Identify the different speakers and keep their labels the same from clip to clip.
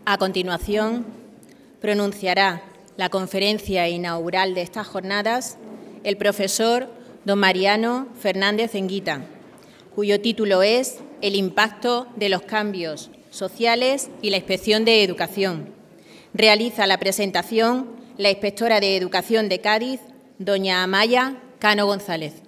Speaker 1: A continuación, pronunciará la conferencia inaugural de estas jornadas el profesor don Mariano Fernández Enguita, cuyo título es El impacto de los cambios sociales y la inspección de educación. Realiza la presentación la inspectora de Educación de Cádiz, doña Amaya Cano González.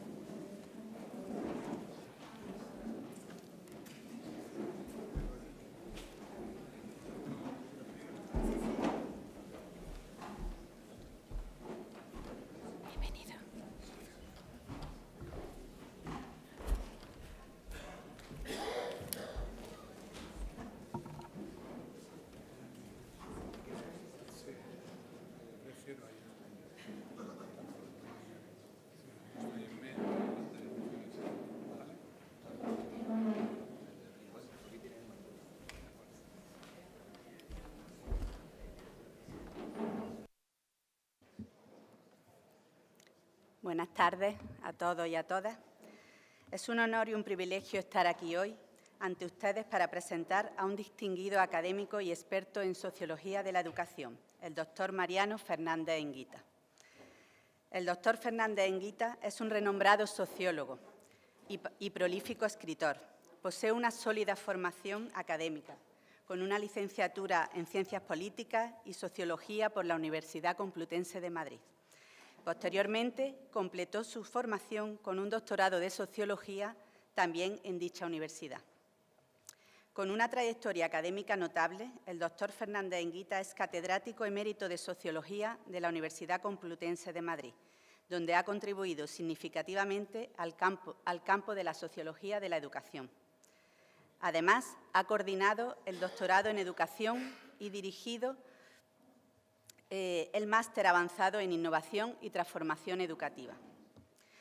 Speaker 2: Buenas tardes a todos y a todas. Es un honor y un privilegio estar aquí hoy ante ustedes para presentar a un distinguido académico y experto en Sociología de la Educación, el doctor Mariano Fernández Enguita. El doctor Fernández Enguita es un renombrado sociólogo y prolífico escritor. Posee una sólida formación académica, con una licenciatura en Ciencias Políticas y Sociología por la Universidad Complutense de Madrid. Posteriormente, completó su formación con un doctorado de Sociología también en dicha universidad. Con una trayectoria académica notable, el doctor Fernández Enguita es catedrático emérito de Sociología de la Universidad Complutense de Madrid, donde ha contribuido significativamente al campo de la sociología de la educación. Además, ha coordinado el doctorado en Educación y dirigido el máster avanzado en Innovación y Transformación Educativa.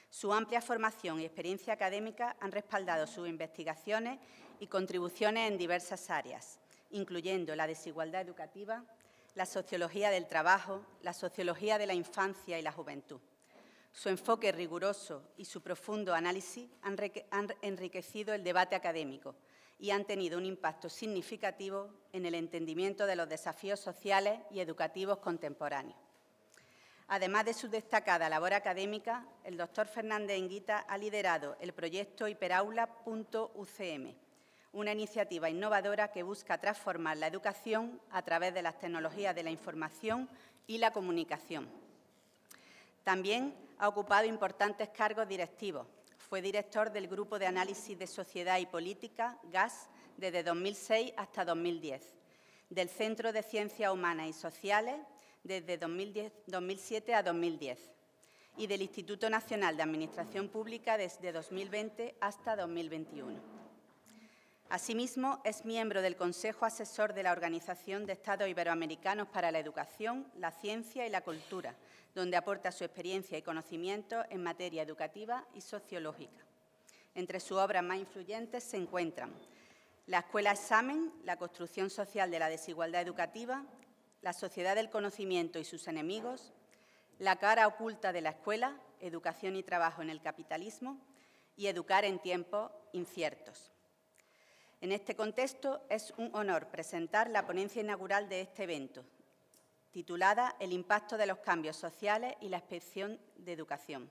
Speaker 2: Su amplia formación y experiencia académica han respaldado sus investigaciones y contribuciones en diversas áreas, incluyendo la desigualdad educativa, la sociología del trabajo, la sociología de la infancia y la juventud. Su enfoque riguroso y su profundo análisis han enriquecido el debate académico y han tenido un impacto significativo en el entendimiento de los desafíos sociales y educativos contemporáneos. Además de su destacada labor académica, el doctor Fernández Enguita ha liderado el proyecto Hiperaula.ucm, una iniciativa innovadora que busca transformar la educación a través de las tecnologías de la información y la comunicación. También ha ocupado importantes cargos directivos. Fue director del Grupo de Análisis de Sociedad y Política, GAS, desde 2006 hasta 2010, del Centro de Ciencias Humanas y Sociales desde 2007 a 2010 y del Instituto Nacional de Administración Pública desde 2020 hasta 2021. Asimismo, es miembro del Consejo Asesor de la Organización de Estados Iberoamericanos para la Educación, la Ciencia y la Cultura, donde aporta su experiencia y conocimiento en materia educativa y sociológica. Entre sus obras más influyentes se encuentran La Escuela Examen, la construcción social de la desigualdad educativa, La sociedad del conocimiento y sus enemigos, La cara oculta de la escuela, educación y trabajo en el capitalismo y Educar en tiempos inciertos. En este contexto, es un honor presentar la ponencia inaugural de este evento, titulada El impacto de los cambios sociales y la inspección de educación.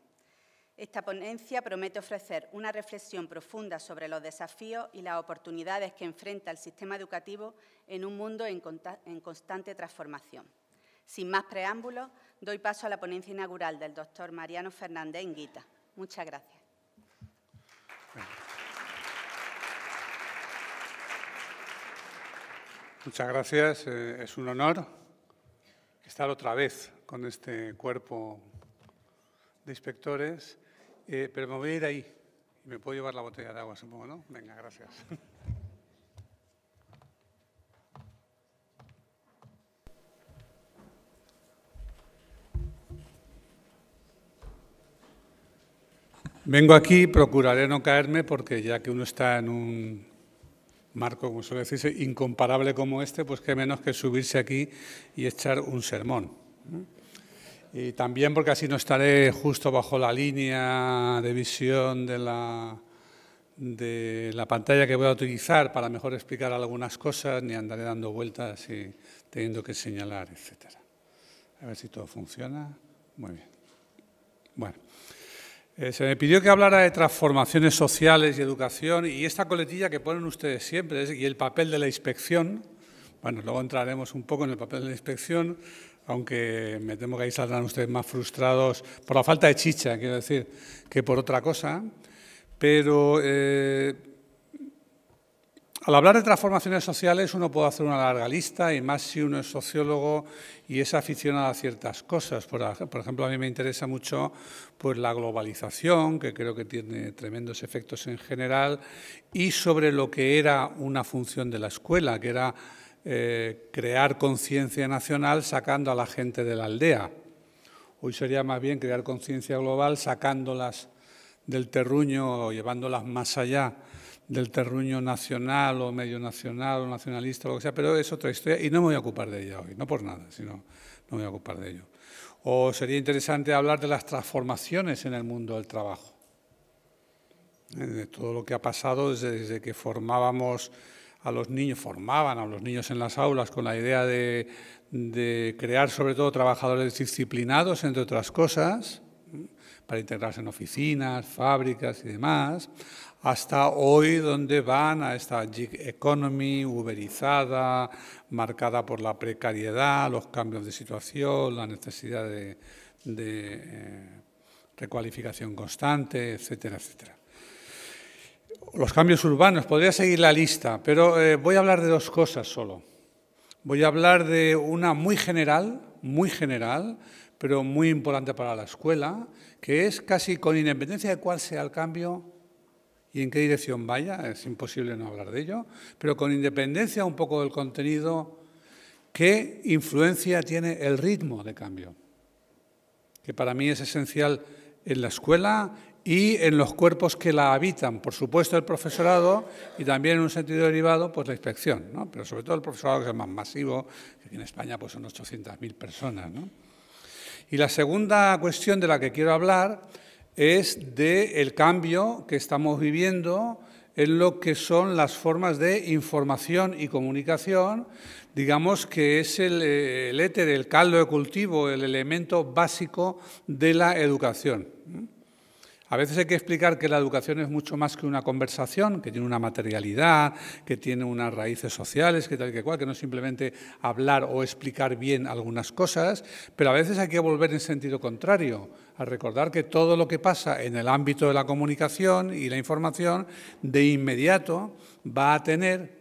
Speaker 2: Esta ponencia promete ofrecer una reflexión profunda sobre los desafíos y las oportunidades que enfrenta el sistema educativo en un mundo en constante transformación. Sin más preámbulos, doy paso a la ponencia inaugural del doctor Mariano Fernández Enguita. Muchas gracias.
Speaker 3: Muchas gracias. Es un honor estar otra vez con este cuerpo de inspectores, pero me voy a ir ahí y me puedo llevar la botella de agua, supongo, ¿no? Venga, gracias. Vengo aquí, procuraré no caerme, porque ya que uno está en un marco, como suele decirse, incomparable como este, pues qué menos que subirse aquí y echar un sermón. Y también porque así no estaré justo bajo la línea de visión de la de la pantalla que voy a utilizar para mejor explicar algunas cosas, ni andaré dando vueltas y teniendo que señalar, etcétera. A ver si todo funciona. Muy bien. Bueno, se me pidió que hablara de transformaciones sociales y educación, y esta coletilla que ponen ustedes siempre, y el papel de la inspección. Bueno, luego entraremos un poco en el papel de la inspección, aunque me temo que ahí saldrán ustedes más frustrados por la falta de chicha, quiero decir, que por otra cosa. Pero al hablar de transformaciones sociales uno puede hacer una larga lista, y más si uno es sociólogo y es aficionado a ciertas cosas. Por ejemplo, a mí me interesa mucho pues, la globalización, que creo que tiene tremendos efectos en general, y sobre lo que era una función de la escuela, que era crear conciencia nacional sacando a la gente de la aldea. Hoy sería más bien crear conciencia global sacándolas del terruño o llevándolas más allá del terruño nacional o medio nacional o nacionalista o lo que sea, pero es otra historia y no me voy a ocupar de ella hoy, no por nada, sino no me voy a ocupar de ello. O sería interesante hablar de las transformaciones en el mundo del trabajo, de todo lo que ha pasado desde que formaban a los niños en las aulas con la idea de crear sobre todo trabajadores disciplinados, entre otras cosas, para integrarse en oficinas, fábricas y demás, hasta hoy donde van a esta gig economy uberizada, marcada por la precariedad, los cambios de situación, la necesidad de recualificación constante, etcétera, etcétera. Los cambios urbanos, podría seguir la lista, pero voy a hablar de dos cosas solo. Voy a hablar de una muy general, pero muy importante para la escuela, que es casi con independencia de cuál sea el cambio y en qué dirección vaya, es imposible no hablar de ello, pero con independencia un poco del contenido, qué influencia tiene el ritmo de cambio, que para mí es esencial en la escuela y en los cuerpos que la habitan, por supuesto el profesorado y también en un sentido derivado pues la inspección, ¿no? Pero sobre todo el profesorado, que es más masivo, que aquí en España pues son 800.000 personas, ¿no? Y la segunda cuestión de la que quiero hablar es del cambio que estamos viviendo en lo que son las formas de información y comunicación, digamos que es el éter, el caldo de cultivo, el elemento básico de la educación. A veces hay que explicar que la educación es mucho más que una conversación, que tiene una materialidad, que tiene unas raíces sociales, que tal y que cual, que no es simplemente hablar o explicar bien algunas cosas, pero a veces hay que volver en sentido contrario, a recordar que todo lo que pasa en el ámbito de la comunicación y la información, de inmediato va a tener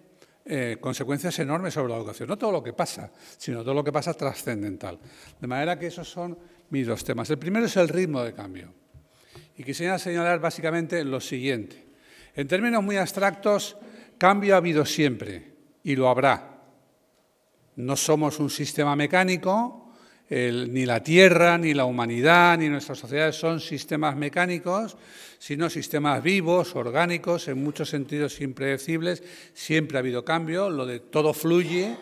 Speaker 3: consecuencias enormes sobre la educación. No todo lo que pasa, sino todo lo que pasa trascendental. De manera que esos son mis dos temas. El primero es el ritmo de cambio. Y quisiera señalar básicamente lo siguiente. En términos muy abstractos, cambio ha habido siempre y lo habrá. No somos un sistema mecánico, ni la Tierra, ni la humanidad, ni nuestras sociedades son sistemas mecánicos, sino sistemas vivos, orgánicos, en muchos sentidos impredecibles. Siempre ha habido cambio. Lo de todo fluye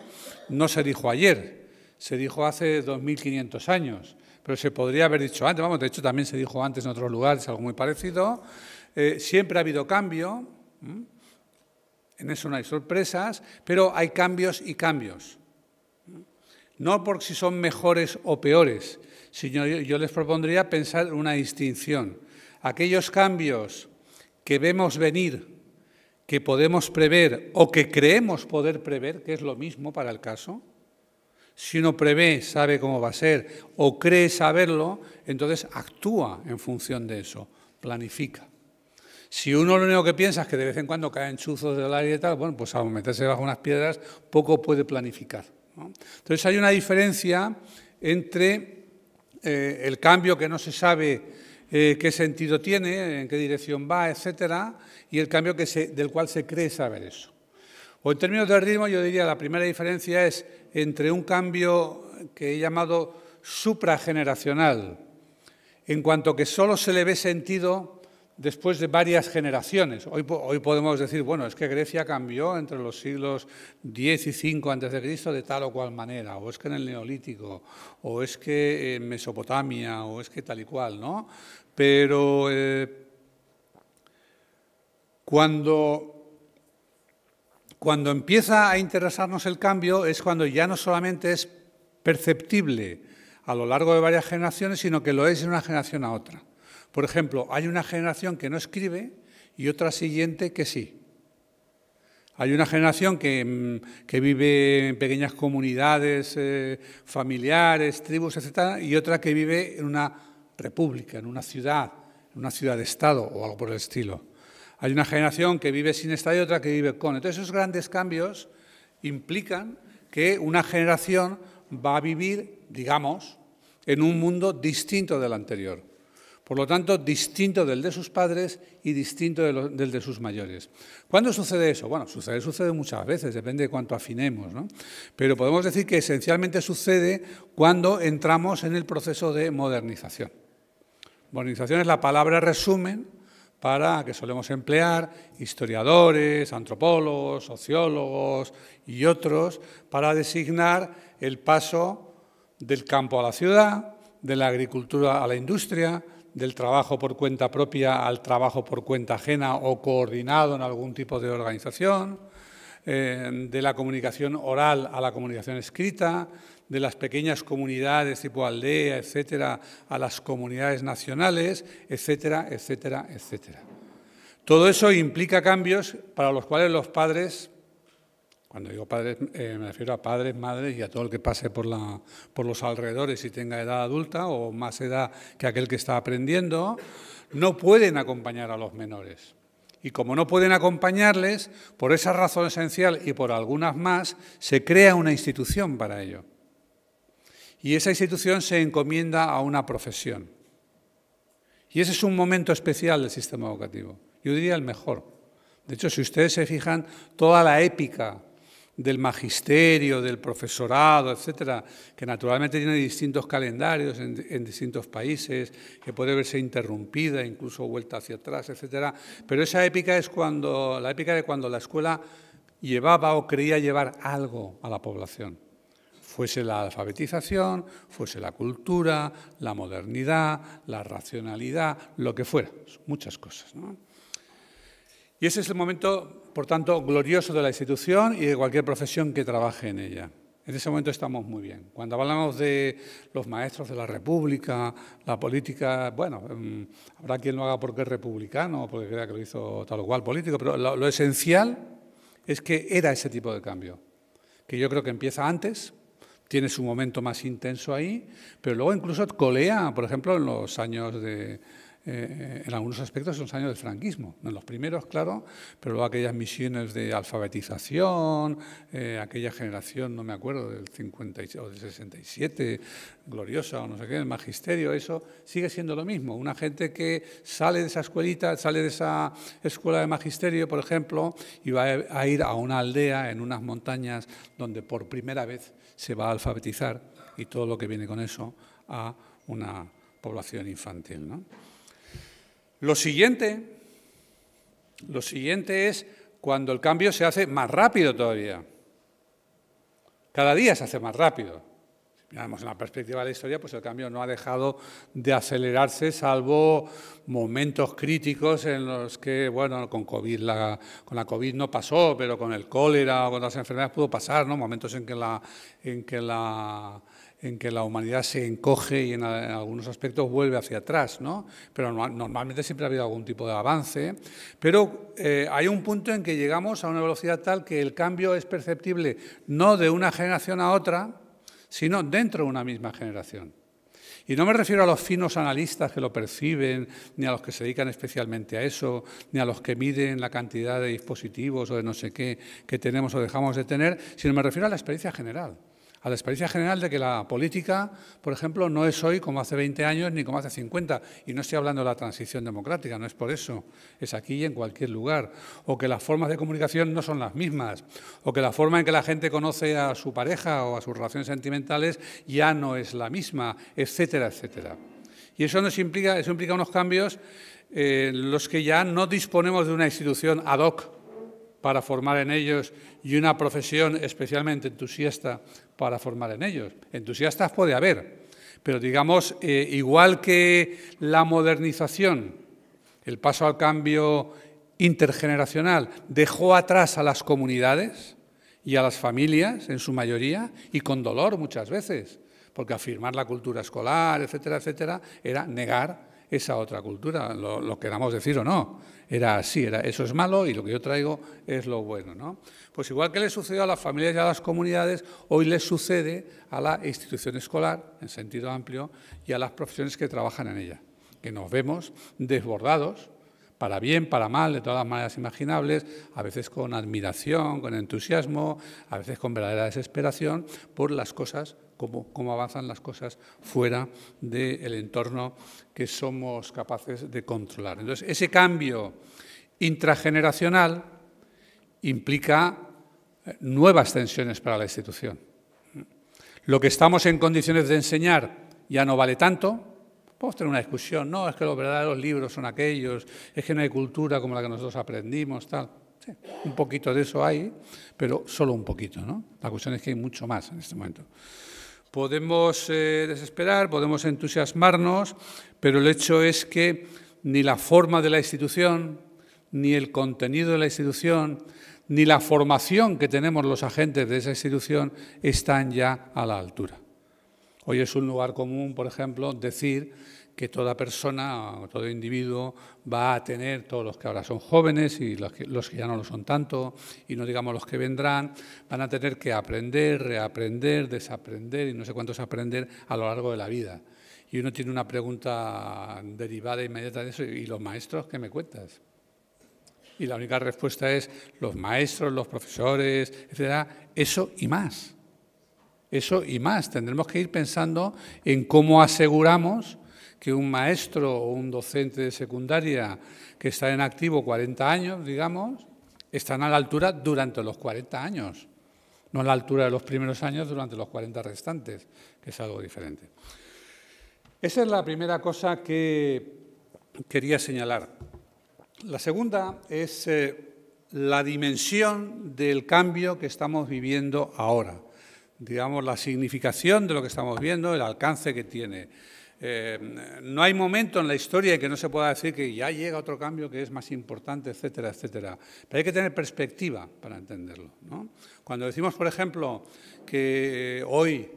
Speaker 3: no se dijo ayer, se dijo hace 2.500 años. Pero se podría haber dicho antes, vamos, de hecho también se dijo antes en otros lugares, algo muy parecido. Siempre ha habido cambio, en eso no hay sorpresas, pero hay cambios y cambios. No por si son mejores o peores, sino yo les propondría pensar una distinción. Aquellos cambios que vemos venir, que podemos prever o que creemos poder prever, que es lo mismo para el caso. Si uno prevé, sabe cómo va a ser, o cree saberlo, entonces actúa en función de eso, planifica. Si uno lo único que piensa es que de vez en cuando caen chuzos del aire y tal, bueno, pues al meterse bajo unas piedras poco puede planificar, ¿no? Entonces hay una diferencia entre el cambio que no se sabe qué sentido tiene, en qué dirección va, etcétera, y el cambio del cual se cree saber eso. O en términos de ritmo, yo diría la primera diferencia es entre un cambio que he llamado suprageneracional, en cuanto que solo se le ve sentido después de varias generaciones. Hoy podemos decir, bueno, es que Grecia cambió entre los siglos X y V a.C. de tal o cual manera, o es que en el Neolítico, o es que en Mesopotamia, o es que tal y cual, ¿no? Pero Cuando empieza a interesarnos el cambio es cuando ya no solamente es perceptible a lo largo de varias generaciones, sino que lo es de una generación a otra. Por ejemplo, hay una generación que no escribe y otra siguiente que sí. Hay una generación que vive en pequeñas comunidades familiares, tribus, etc., y otra que vive en una república, en una ciudad-estado o algo por el estilo. Hay una generación que vive sin Estado y otra que vive con. Entonces, esos grandes cambios implican que una generación va a vivir, digamos, en un mundo distinto del anterior. Por lo tanto, distinto del de sus padres y distinto del de sus mayores. ¿Cuándo sucede eso? Bueno, sucede muchas veces, depende de cuánto afinemos, ¿no? Pero podemos decir que esencialmente sucede cuando entramos en el proceso de modernización. Modernización es la palabra resumen para que solemos emplear historiadores, antropólogos, sociólogos y otros para designar el paso del campo a la ciudad, de la agricultura a la industria, del trabajo por cuenta propia al trabajo por cuenta ajena o coordinado en algún tipo de organización, de la comunicación oral a la comunicación escrita, de las pequeñas comunidades tipo aldea, etcétera, a las comunidades nacionales, etcétera, etcétera, etcétera. Todo eso implica cambios para los cuales los padres, cuando digo padres me refiero a padres, madres y a todo el que pase por los alrededores y tenga edad adulta o más edad que aquel que está aprendiendo, no pueden acompañar a los menores. Y como no pueden acompañarles, por esa razón esencial y por algunas más, se crea una institución para ello. Y esa institución se encomienda a una profesión. Y ese es un momento especial del sistema educativo. Yo diría el mejor. De hecho, si ustedes se fijan, toda la épica del magisterio, del profesorado, etcétera, que naturalmente tiene distintos calendarios en distintos países, que puede verse interrumpida, incluso vuelta hacia atrás, etcétera. Pero esa épica es la épica de cuando la escuela llevaba o creía llevar algo a la población. Fuese la alfabetización, fuese la cultura, la modernidad, la racionalidad, lo que fuera, muchas cosas, ¿no? Y ese es el momento, por tanto, glorioso de la institución y de cualquier profesión que trabaje en ella. En ese momento estamos muy bien. Cuando hablamos de los maestros de la República, la política, bueno, habrá quien lo haga porque es republicano o porque crea que lo hizo tal o cual político, pero lo esencial es que era ese tipo de cambio, que yo creo que empieza antes, tiene su momento más intenso ahí, pero luego incluso colea, por ejemplo, en los años en algunos aspectos en los años del franquismo, no en los primeros, claro, pero luego aquellas misiones de alfabetización, aquella generación, no me acuerdo, del 50 o del 67, gloriosa o no sé qué, el magisterio, eso sigue siendo lo mismo. Una gente que sale de esa escuelita, sale de esa escuela de magisterio, por ejemplo, y va a ir a una aldea en unas montañas donde por primera vez se va a alfabetizar y todo lo que viene con eso a una población infantil, ¿no? Lo siguiente es cuando el cambio se hace más rápido todavía. Cada día se hace más rápido. Si miramos en la perspectiva de la historia, pues el cambio no ha dejado de acelerarse, salvo momentos críticos en los que, bueno, con la COVID no pasó, pero con el cólera o con otras enfermedades pudo pasar, ¿no? Momentos en que la humanidad se encoge y en algunos aspectos vuelve hacia atrás, ¿no? Pero normalmente siempre ha habido algún tipo de avance. Pero hay un punto en que llegamos a una velocidad tal que el cambio es perceptible no de una generación a otra, sino dentro de una misma generación. Y no me refiero a los finos analistas que lo perciben, ni a los que se dedican especialmente a eso, ni a los que miden la cantidad de dispositivos o de no sé qué que tenemos o dejamos de tener, sino me refiero a la experiencia general. A la experiencia general de que la política, por ejemplo, no es hoy como hace 20 años ni como hace 50. Y no estoy hablando de la transición democrática, no es por eso. Es aquí y en cualquier lugar. O que las formas de comunicación no son las mismas. O que la forma en que la gente conoce a su pareja o a sus relaciones sentimentales ya no es la misma, etcétera, etcétera. Y eso implica unos cambios en los que ya no disponemos de una institución ad hoc para formar en ellos y una profesión especialmente entusiasta para formar en ellos. Entusiastas puede haber, pero digamos, igual que la modernización, el paso al cambio intergeneracional dejó atrás a las comunidades y a las familias, en su mayoría, y con dolor muchas veces, porque afirmar la cultura escolar, etcétera, etcétera, era negar esa otra cultura, lo queramos decir o no. Era así, eso es malo y lo que yo traigo es lo bueno, ¿no? Pues igual que le sucedió a las familias y a las comunidades, hoy les sucede a la institución escolar, en sentido amplio, y a las profesiones que trabajan en ella, que nos vemos desbordados, para bien, para mal, de todas las maneras imaginables, a veces con admiración, con entusiasmo, a veces con verdadera desesperación por las cosas, cómo avanzan las cosas fuera del entorno que somos capaces de controlar. Entonces, ese cambio intrageneracional implica nuevas tensiones para la institución. Lo que estamos en condiciones de enseñar ya no vale tanto. Podemos tener una discusión, no, es que los verdaderos libros son aquellos, es que no hay cultura como la que nosotros aprendimos, tal. Sí, un poquito de eso hay, pero solo un poquito, ¿no? La cuestión es que hay mucho más en este momento. Podemos desesperar, podemos entusiasmarnos, pero el hecho es que ni la forma de la institución, ni el contenido de la institución, ni la formación que tenemos los agentes de esa institución están ya a la altura. Hoy es un lugar común, por ejemplo, decir que toda persona o todo individuo va a tener, todos los que ahora son jóvenes y los que ya no lo son tanto, y no digamos los que vendrán, van a tener que aprender, reaprender, desaprender y no sé cuántos aprender a lo largo de la vida. Y uno tiene una pregunta derivada inmediata de eso, ¿y los maestros qué me cuentas? Y la única respuesta es los maestros, los profesores, etcétera, eso y más. Eso y más. Tendremos que ir pensando en cómo aseguramos que un maestro o un docente de secundaria que está en activo 40 años, digamos, están a la altura durante los 40 años, no a la altura de los primeros años durante los 40 restantes, que es algo diferente. Esa es la primera cosa que quería señalar. La segunda es la dimensión del cambio que estamos viviendo ahora. Digamos, la significación de lo que estamos viendo, el alcance que tiene. No hay momento en la historia en que no se pueda decir que ya llega otro cambio que es más importante, etcétera, etcétera. Pero hay que tener perspectiva para entenderlo, ¿no? Cuando decimos, por ejemplo, que hoy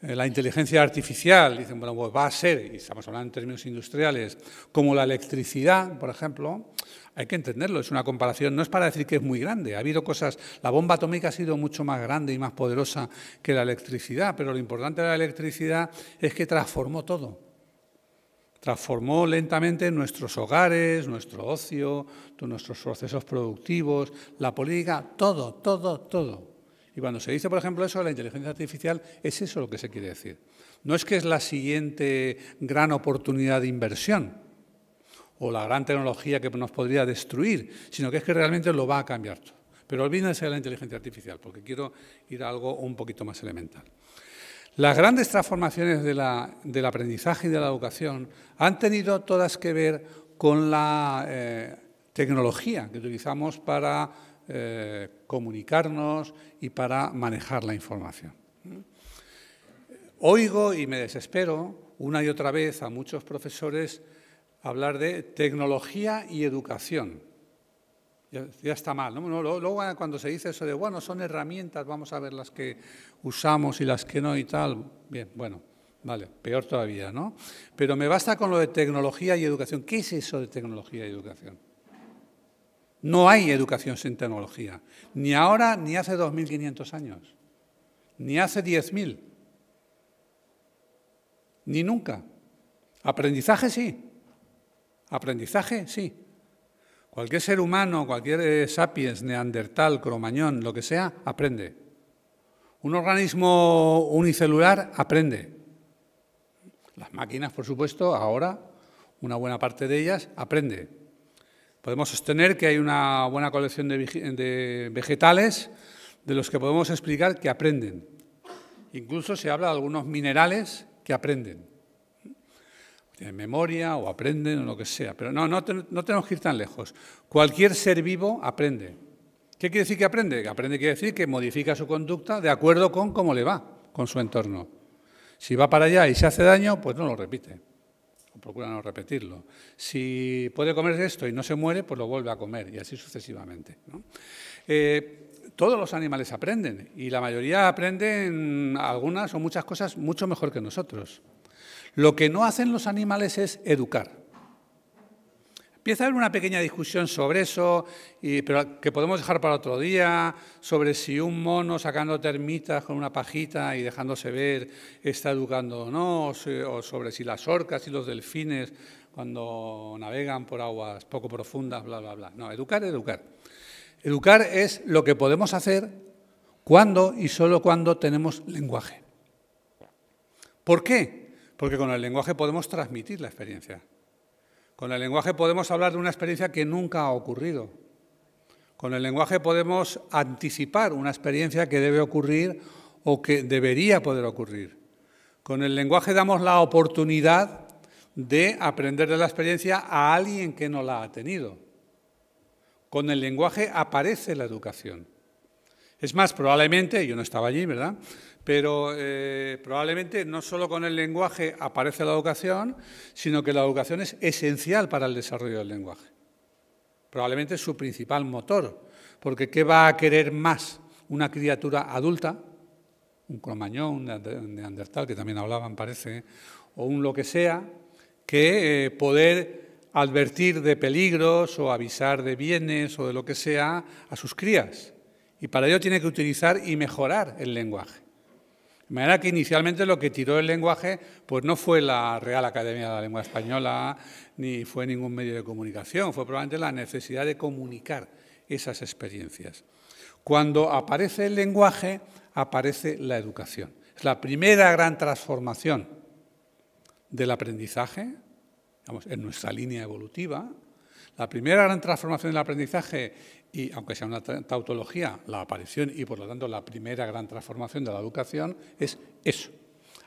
Speaker 3: la inteligencia artificial, dicen, bueno, pues va a ser, y estamos hablando en términos industriales, como la electricidad, por ejemplo, hay que entenderlo, es una comparación, no es para decir que es muy grande, ha habido cosas, la bomba atómica ha sido mucho más grande y más poderosa que la electricidad, pero lo importante de la electricidad es que transformó todo. Transformó lentamente nuestros hogares, nuestro ocio, nuestros procesos productivos, la política, todo, todo, todo. Y cuando se dice, por ejemplo, eso de la inteligencia artificial, es eso lo que se quiere decir. No es que es la siguiente gran oportunidad de inversión o la gran tecnología que nos podría destruir, sino que es que realmente lo va a cambiar todo. Pero olvídense de la inteligencia artificial, porque quiero ir a algo un poquito más elemental. Las grandes transformaciones del aprendizaje y de la educación han tenido todas que ver con la tecnología que utilizamos para comunicarnos y para manejar la información. Oigo y me desespero una y otra vez a muchos profesores hablar de tecnología y educación. Ya está mal, ¿no? Luego cuando se dice eso de, bueno, son herramientas, vamos a ver las que usamos y las que no y tal, bien, bueno, vale, peor todavía, ¿no? Pero me basta con lo de tecnología y educación. ¿Qué es eso de tecnología y educación? No hay educación sin tecnología, ni ahora ni hace 2.500 años, ni hace 10.000, ni nunca. Aprendizaje sí, aprendizaje sí. Cualquier ser humano, cualquier sapiens, neandertal, cromañón, lo que sea, aprende. Un organismo unicelular aprende. Las máquinas, por supuesto, ahora, una buena parte de ellas aprende. Podemos sostener que hay una buena colección de vegetales de los que podemos explicar que aprenden. Incluso se habla de algunos minerales que aprenden. Tienen memoria o aprenden o lo que sea, pero no tenemos que ir tan lejos. Cualquier ser vivo aprende. ¿Qué quiere decir que aprende? Que aprende quiere decir que modifica su conducta de acuerdo con cómo le va con su entorno. Si va para allá y se hace daño, pues no lo repite. o procura no repetirlo. Si puede comer esto y no se muere, pues lo vuelve a comer, y así sucesivamente, ¿no? Todos los animales aprenden, y la mayoría aprenden algunas o muchas cosas mucho mejor que nosotros. Lo que no hacen los animales es educar. Empieza a haber una pequeña discusión sobre eso, pero que podemos dejar para otro día, sobre si un mono sacando termitas con una pajita y dejándose ver está educando o no, o sobre si las orcas y los delfines cuando navegan por aguas poco profundas, bla, bla, bla. No, educar, educar. Educar es lo que podemos hacer cuando y solo cuando tenemos lenguaje. ¿Por qué? Porque con el lenguaje podemos transmitir la experiencia. Con el lenguaje podemos hablar de una experiencia que nunca ha ocurrido. Con el lenguaje podemos anticipar una experiencia que debe ocurrir o que debería poder ocurrir. Con el lenguaje damos la oportunidad de aprender de la experiencia a alguien que no la ha tenido. Con el lenguaje aparece la educación. Es más, probablemente, yo no estaba allí, ¿verdad?, pero probablemente no solo con el lenguaje aparece la educación, sino que la educación es esencial para el desarrollo del lenguaje. Probablemente es su principal motor, porque ¿qué va a querer más una criatura adulta, un cromañón, un neandertal, que también hablaban, parece, o un lo que sea, que poder advertir de peligros o avisar de bienes o de lo que sea a sus crías? Y para ello tiene que utilizar y mejorar el lenguaje. De manera que inicialmente lo que tiró el lenguaje pues no fue la Real Academia de la Lengua Española ni fue ningún medio de comunicación, fue probablemente la necesidad de comunicar esas experiencias. Cuando aparece el lenguaje, aparece la educación. Es la primera gran transformación del aprendizaje, digamos, en nuestra línea evolutiva. La primera gran transformación del aprendizaje, y aunque sea una tautología, la aparición y por lo tanto la primera gran transformación de la educación es eso.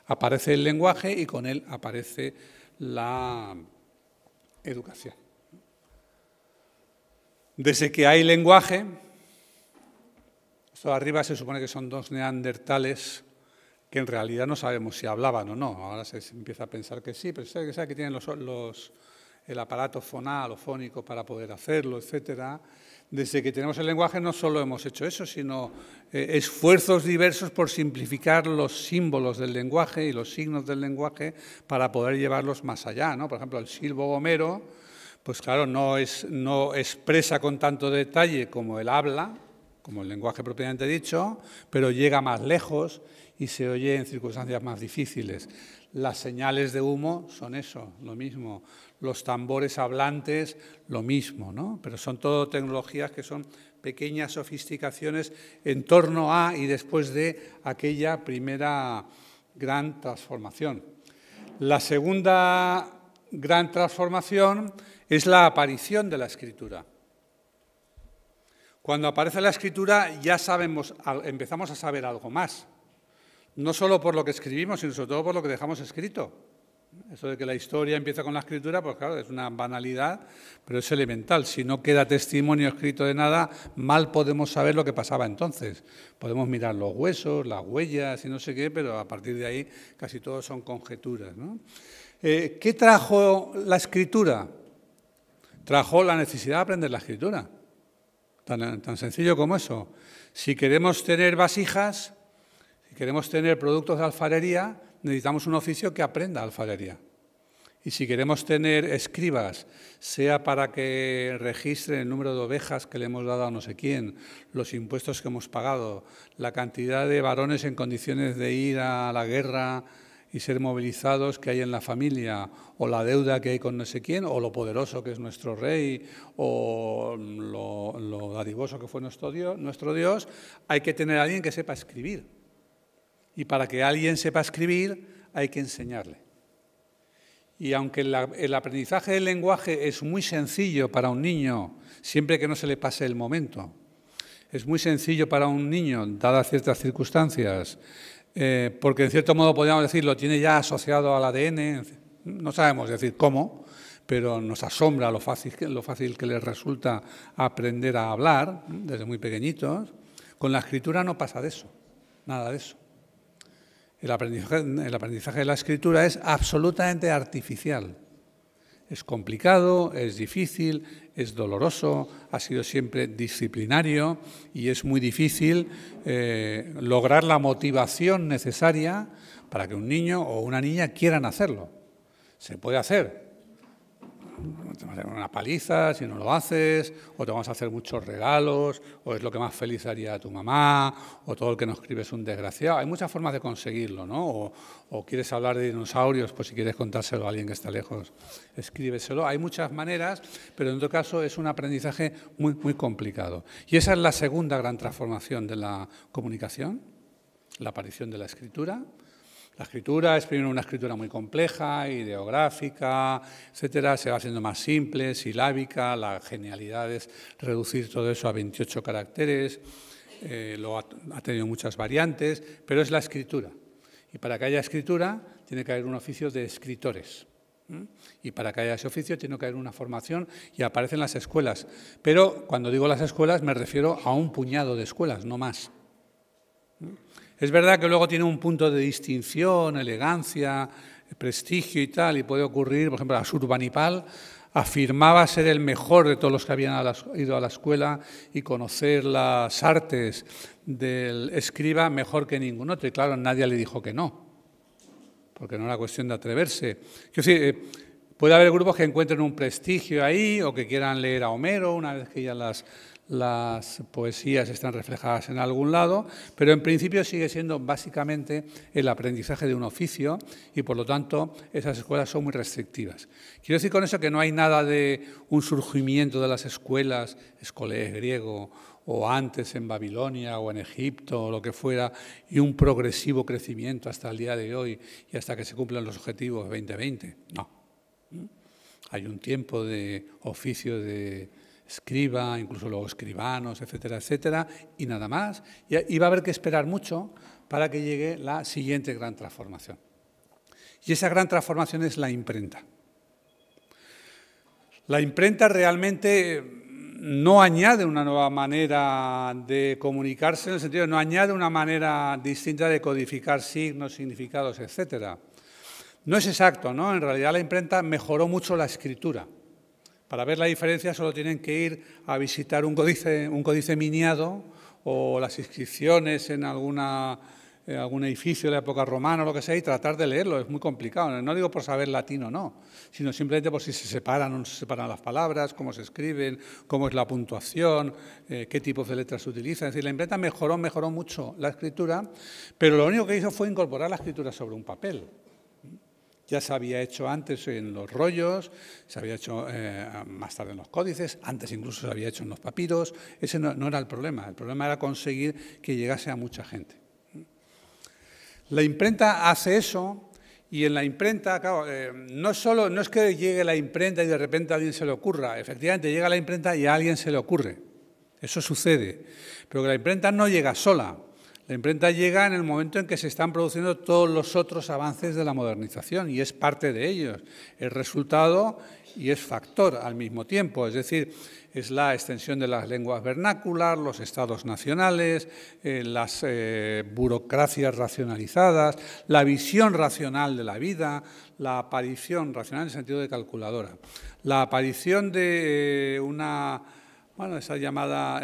Speaker 3: Aparece el lenguaje y con él aparece la educación. Desde que hay lenguaje, esto de arriba se supone que son dos neandertales que en realidad no sabemos si hablaban o no. Ahora se empieza a pensar que sí, pero se sabe que tienen el aparato fonal o fónico para poder hacerlo, etcétera. Desde que tenemos el lenguaje no solo hemos hecho eso, sino esfuerzos diversos por simplificar los símbolos del lenguaje y los signos del lenguaje para poder llevarlos más allá, ¿no? Por ejemplo, el silbo gomero, pues claro, no expresa con tanto detalle como el habla, como el lenguaje propiamente dicho, pero llega más lejos y se oye en circunstancias más difíciles. Las señales de humo son eso, lo mismo. Los tambores hablantes, lo mismo, ¿no? Pero son todo tecnologías que son pequeñas sofisticaciones en torno a y después de aquella primera gran transformación. La segunda gran transformación es la aparición de la escritura. Cuando aparece la escritura ya empezamos a saber algo más. No solo por lo que escribimos, sino sobre todo por lo que dejamos escrito. Eso de que la historia empieza con la escritura, pues claro, es una banalidad, pero es elemental. Si no queda testimonio escrito de nada, mal podemos saber lo que pasaba entonces. Podemos mirar los huesos, las huellas y no sé qué, pero a partir de ahí casi todo son conjeturas, ¿no? ¿Qué trajo la escritura? Trajo la necesidad de aprender la escritura. Tan sencillo como eso. Si queremos tener vasijas, si queremos tener productos de alfarería, necesitamos un oficio que aprenda alfarería. Y si queremos tener escribas, sea para que registren el número de ovejas que le hemos dado a no sé quién, los impuestos que hemos pagado, la cantidad de varones en condiciones de ir a la guerra y ser movilizados que hay en la familia, o la deuda que hay con no sé quién, o lo poderoso que es nuestro rey, o lo dadivoso que fue nuestro Dios, hay que tener a alguien que sepa escribir. Y para que alguien sepa escribir, hay que enseñarle. Y aunque el aprendizaje del lenguaje es muy sencillo para un niño, siempre que no se le pase el momento, es muy sencillo para un niño, dadas ciertas circunstancias, porque en cierto modo podríamos decir, lo tiene ya asociado al ADN, no sabemos decir cómo, pero nos asombra lo fácil que les resulta aprender a hablar desde muy pequeñitos. Con la escritura no pasa de eso, nada de eso. El aprendizaje de la escritura es absolutamente artificial. es complicado, es difícil, es doloroso, ha sido siempre disciplinario y es muy difícil lograr la motivación necesaria para que un niño o una niña quieran hacerlo. Se puede hacer. Te vas a hacer una paliza si no lo haces, o te vamos a hacer muchos regalos, o es lo que más feliz haría a tu mamá, o todo el que no escribe es un desgraciado. Hay muchas formas de conseguirlo, ¿no? O quieres hablar de dinosaurios, pues si quieres contárselo a alguien que está lejos, escríbeselo. Hay muchas maneras, pero en todo caso es un aprendizaje muy, muy complicado. Y esa es la segunda gran transformación de la comunicación, la aparición de la escritura. La escritura es primero una escritura muy compleja, ideográfica, etcétera, se va haciendo más simple, silábica, la genialidad es reducir todo eso a 28 caracteres, ha tenido muchas variantes, pero es la escritura. Y para que haya escritura tiene que haber un oficio de escritores. Y para que haya ese oficio tiene que haber una formación y aparecen las escuelas. Pero cuando digo las escuelas me refiero a un puñado de escuelas, no más. Es verdad que luego tiene un punto de distinción, elegancia, prestigio y tal, y puede ocurrir, por ejemplo, Asurbanipal afirmaba ser el mejor de todos los que habían ido a la escuela y conocer las artes del escriba mejor que ningún otro. Y claro, nadie le dijo que no, porque no era cuestión de atreverse. Puede haber grupos que encuentren un prestigio ahí o que quieran leer a Homero una vez que ya las poesías están reflejadas en algún lado, pero en principio sigue siendo básicamente el aprendizaje de un oficio y, por lo tanto, esas escuelas son muy restrictivas. Quiero decir con eso que no hay nada de un surgimiento de las escuelas, escolés griego, o antes en Babilonia o en Egipto o lo que fuera, y un progresivo crecimiento hasta el día de hoy y hasta que se cumplan los objetivos 2020. No. Hay un tiempo de oficio de escriba, incluso luego escribanos, etcétera, etcétera, y nada más. Y va a haber que esperar mucho para que llegue la siguiente gran transformación. Y esa gran transformación es la imprenta. La imprenta realmente no añade una nueva manera de comunicarse, en el sentido de no añade una manera distinta de codificar signos, significados, etcétera. No es exacto, ¿no? En realidad la imprenta mejoró mucho la escritura. Para ver la diferencia solo tienen que ir a visitar un códice miniado o las inscripciones en algún edificio de la época romana o lo que sea y tratar de leerlo. Es muy complicado. No digo por saber latín o no, sino simplemente por si se separan o no se separan las palabras, cómo se escriben, cómo es la puntuación, qué tipos de letras se utilizan. Es decir, la imprenta mejoró mucho la escritura, pero lo único que hizo fue incorporar la escritura sobre un papel. Ya se había hecho antes en los rollos, se había hecho más tarde en los códices, antes incluso se había hecho en los papiros. Ese no era el problema era conseguir que llegase a mucha gente. La imprenta hace eso y en la imprenta, claro, no es que llegue la imprenta y de repente a alguien se le ocurra, efectivamente llega la imprenta y a alguien se le ocurre, eso sucede, pero que la imprenta no llega sola. La imprenta llega en el momento en que se están produciendo todos los otros avances de la modernización y es parte de ellos, es resultado y es factor al mismo tiempo, es decir, es la extensión de las lenguas vernáculas, los estados nacionales, las burocracias racionalizadas, la visión racional de la vida, la aparición racional en el sentido de calculadora, la aparición de esa llamada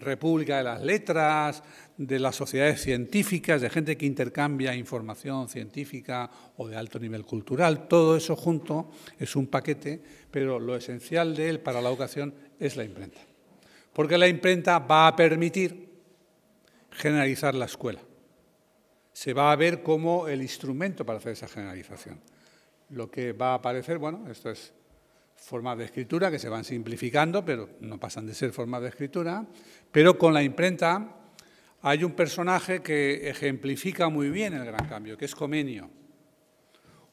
Speaker 3: República de las Letras, de las sociedades científicas, de gente que intercambia información científica o de alto nivel cultural. Todo eso junto es un paquete, pero lo esencial de él para la educación es la imprenta. Porque la imprenta va a permitir generalizar la escuela. Se va a ver como el instrumento para hacer esa generalización. Lo que va a aparecer, esto es formas de escritura que se van simplificando, pero no pasan de ser formas de escritura, pero con la imprenta hay un personaje que ejemplifica muy bien el gran cambio, que es Comenio.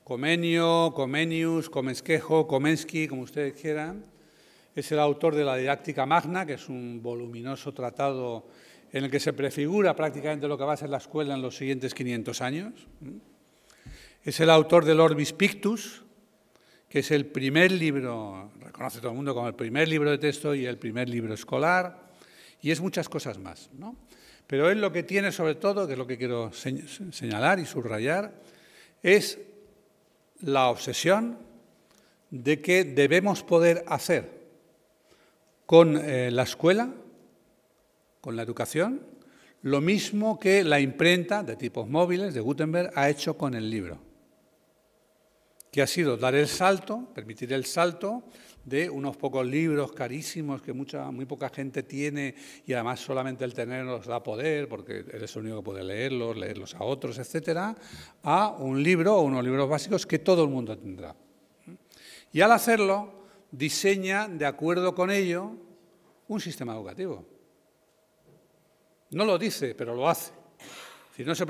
Speaker 3: Comenio, Comenius, Comensquejo, Comensky, como ustedes quieran, es el autor de la Didáctica Magna, que es un voluminoso tratado en el que se prefigura prácticamente lo que va a ser la escuela en los siguientes 500 años. Es el autor del Orbis Pictus, que es el primer libro, reconoce todo el mundo como el primer libro de texto y el primer libro escolar, y es muchas cosas más, ¿no? Pero él lo que tiene sobre todo, que es lo que quiero señalar y subrayar, es la obsesión de que debemos poder hacer con la escuela, con la educación, lo mismo que la imprenta de tipos móviles de Gutenberg ha hecho con el libro, que ha sido dar el salto, permitir el salto de unos pocos libros carísimos que muy poca gente tiene y además solamente el tenerlos da poder porque eres el único que puede leerlos a otros, etcétera, a un libro o unos libros básicos que todo el mundo tendrá. Y al hacerlo, diseña, de acuerdo con ello, un sistema educativo. No lo dice, pero lo hace.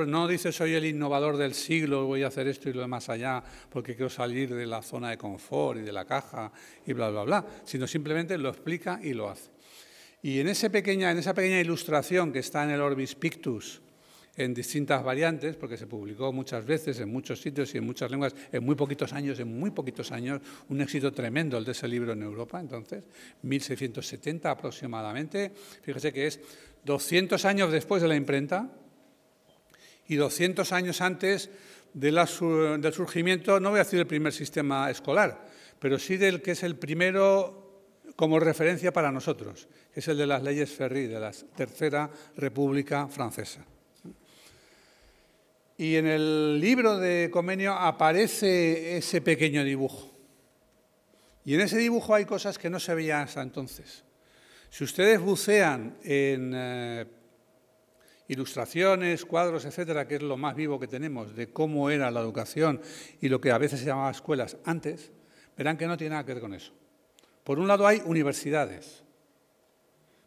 Speaker 3: No dice soy el innovador del siglo, voy a hacer esto y lo demás allá porque quiero salir de la zona de confort y de la caja y bla, bla, bla, sino simplemente lo explica y lo hace. Y en esa pequeña ilustración que está en el Orbis Pictus, en distintas variantes, porque se publicó muchas veces en muchos sitios y en muchas lenguas, en muy poquitos años, un éxito tremendo el de ese libro en Europa, entonces, 1670 aproximadamente, fíjese que es 200 años después de la imprenta y 200 años antes del surgimiento, no voy a decir el primer sistema escolar, pero sí del que es el primero como referencia para nosotros, que es el de las leyes Ferry, de la Tercera República Francesa. Y en el libro de Comenius aparece ese pequeño dibujo. Y en ese dibujo hay cosas que no se veían hasta entonces. Si ustedes bucean en ilustraciones, cuadros, etcétera, que es lo más vivo que tenemos de cómo era la educación y lo que a veces se llamaba escuelas antes, verán que no tiene nada que ver con eso. Por un lado hay universidades.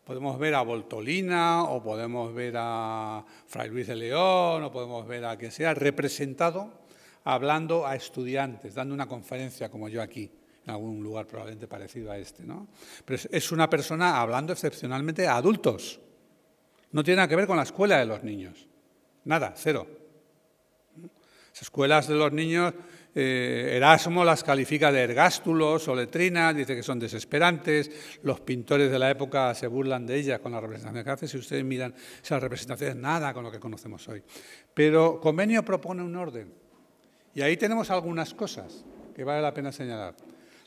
Speaker 3: Podemos ver a Voltolina o podemos ver a Fray Luis de León o podemos ver a quien sea representado hablando a estudiantes, dando una conferencia como yo aquí, en algún lugar probablemente parecido a este, ¿no? Pero es una persona hablando excepcionalmente a adultos. No tiene nada que ver con la escuela de los niños. Nada, cero. Las escuelas de los niños, Erasmo las califica de ergástulos o letrinas, dice que son desesperantes, los pintores de la época se burlan de ellas con la representación que hace, si ustedes miran esas representaciones, nada con lo que conocemos hoy. Pero Comenius propone un orden, y ahí tenemos algunas cosas que vale la pena señalar.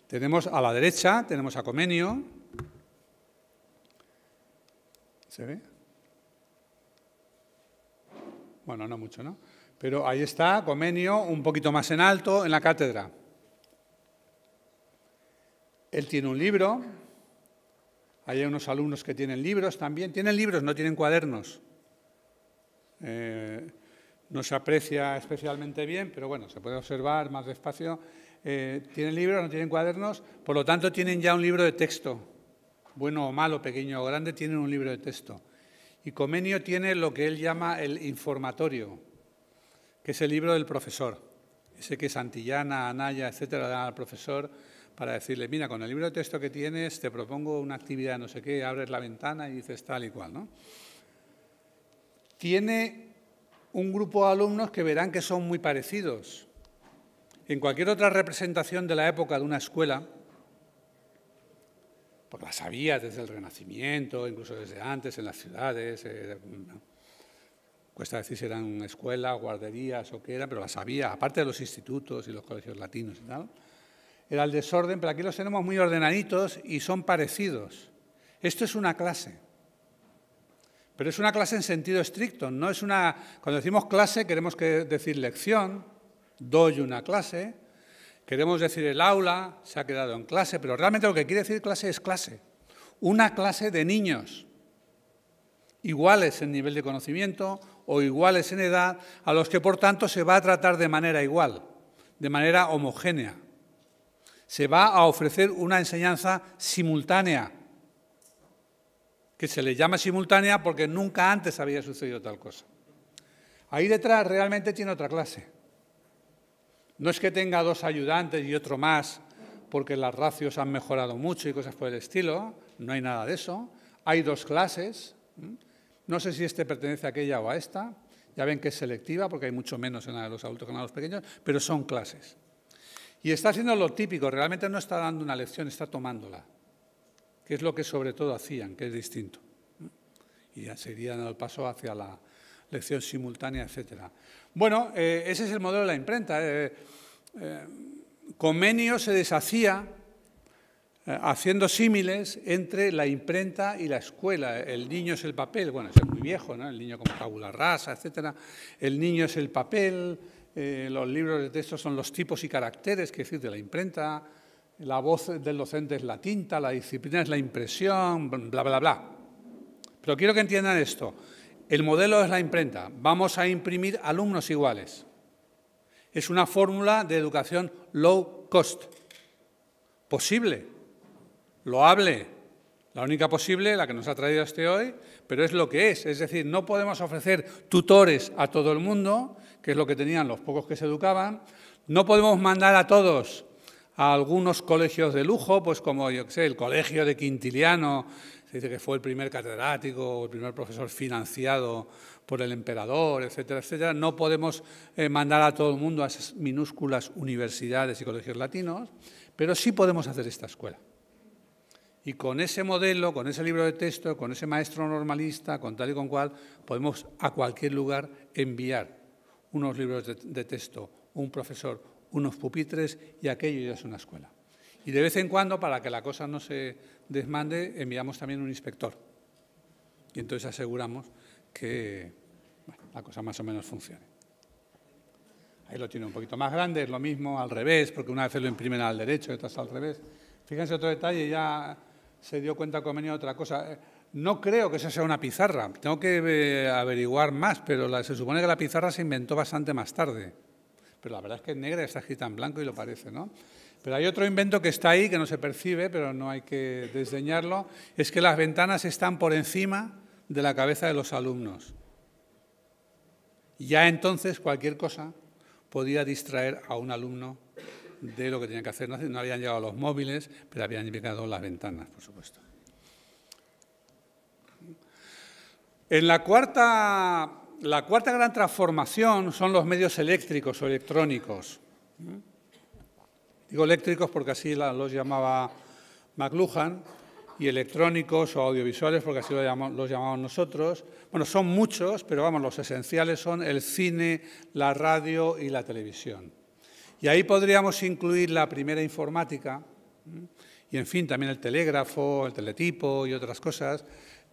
Speaker 3: Tenemos a la derecha, tenemos a Comenius. ¿Se ve? Bueno, no mucho, ¿no? Pero ahí está Comenius, un poquito más en alto, en la cátedra. Él tiene un libro, hay unos alumnos que tienen libros también. Tienen libros, no tienen cuadernos. No se aprecia especialmente bien, pero bueno, se puede observar más despacio. Tienen libros, no tienen cuadernos, por lo tanto tienen ya un libro de texto. Bueno o malo, pequeño o grande, tienen un libro de texto. Y Comenius tiene lo que él llama el informatorio, que es el libro del profesor, ese que Santillana, Anaya, etcétera, dan al profesor para decirle, mira, con el libro de texto que tienes te propongo una actividad, no sé qué, abres la ventana y dices tal y cual, ¿no? Tiene un grupo de alumnos que verán que son muy parecidos. En cualquier otra representación de la época de una escuela, porque las había desde el Renacimiento, incluso desde antes en las ciudades, cuesta decir si eran escuelas, guarderías o qué eran, pero las había, aparte de los institutos y los colegios latinos y tal. Era el desorden, pero aquí los tenemos muy ordenaditos y son parecidos. Esto es una clase, pero es una clase en sentido estricto. No es una. Cuando decimos clase queremos decir lección, doy una clase, queremos decir el aula, se ha quedado en clase, pero realmente lo que quiere decir clase es clase. Una clase de niños, iguales en nivel de conocimiento o iguales en edad, a los que, por tanto, se va a tratar de manera igual, de manera homogénea. Se va a ofrecer una enseñanza simultánea, que se le llama simultánea porque nunca antes había sucedido tal cosa. Ahí detrás realmente tiene otra clase. No es que tenga dos ayudantes y otro más porque las ratios han mejorado mucho y cosas por el estilo, no hay nada de eso. Hay dos clases. No sé si este pertenece a aquella o a esta. Ya ven que es selectiva porque hay mucho menos en la de los adultos que en la de los pequeños, pero son clases. Y está haciendo lo típico, realmente no está dando una lección, está tomándola, que es lo que sobre todo hacían, que es distinto. Y ya seguirían el paso hacia la lección simultánea, etcétera. Bueno, ese es el modelo de la imprenta. Comenius se deshacía haciendo símiles entre la imprenta y la escuela. El niño es el papel, bueno, eso es muy viejo, ¿no? El niño como tabula rasa, etcétera. El niño es el papel, los libros de texto son los tipos y caracteres, que es decir, de la imprenta, la voz del docente es la tinta, la disciplina es la impresión, bla, bla, bla. Pero quiero que entiendan esto. El modelo es la imprenta. Vamos a imprimir alumnos iguales. Es una fórmula de educación low cost. Posible. Loable, la única posible, la que nos ha traído hoy, pero es lo que es. Es decir, no podemos ofrecer tutores a todo el mundo, que es lo que tenían los pocos que se educaban. No podemos mandar a todos a algunos colegios de lujo, pues como, yo qué sé, el colegio de Quintiliano, se dice que fue el primer catedrático, el primer profesor financiado por el emperador, etcétera, etcétera. No podemos mandar a todo el mundo a esas minúsculas universidades y colegios latinos, pero sí podemos hacer esta escuela. Y con ese modelo, con ese libro de texto, con ese maestro normalista, con tal y con cual, podemos a cualquier lugar enviar unos libros de texto, un profesor, unos pupitres y aquello ya es una escuela. Y de vez en cuando, para que la cosa no se desmande, enviamos también un inspector. Y entonces aseguramos que la cosa más o menos funcione. Ahí lo tiene un poquito más grande, es lo mismo al revés, porque una vez lo imprimen al derecho y otras al revés. Fíjense otro detalle, ya se dio cuenta Comenius de otra cosa. No creo que esa sea una pizarra, tengo que averiguar más, pero se supone que la pizarra se inventó bastante más tarde. Pero la verdad es que es negra, está escrita en blanco y lo parece, ¿no? Pero hay otro invento que está ahí, que no se percibe, pero no hay que desdeñarlo, es que las ventanas están por encima de la cabeza de los alumnos. Ya entonces cualquier cosa podía distraer a un alumno de lo que tenía que hacer. No habían llegado los móviles, pero habían llegado las ventanas, por supuesto. En la cuarta gran transformación son los medios eléctricos o electrónicos. Digo eléctricos porque así los llamaba McLuhan, y electrónicos o audiovisuales porque así los llamamos nosotros. Bueno, son muchos, pero vamos, los esenciales son el cine, la radio y la televisión. Y ahí podríamos incluir la primera informática y, en fin, también el telégrafo, el teletipo y otras cosas,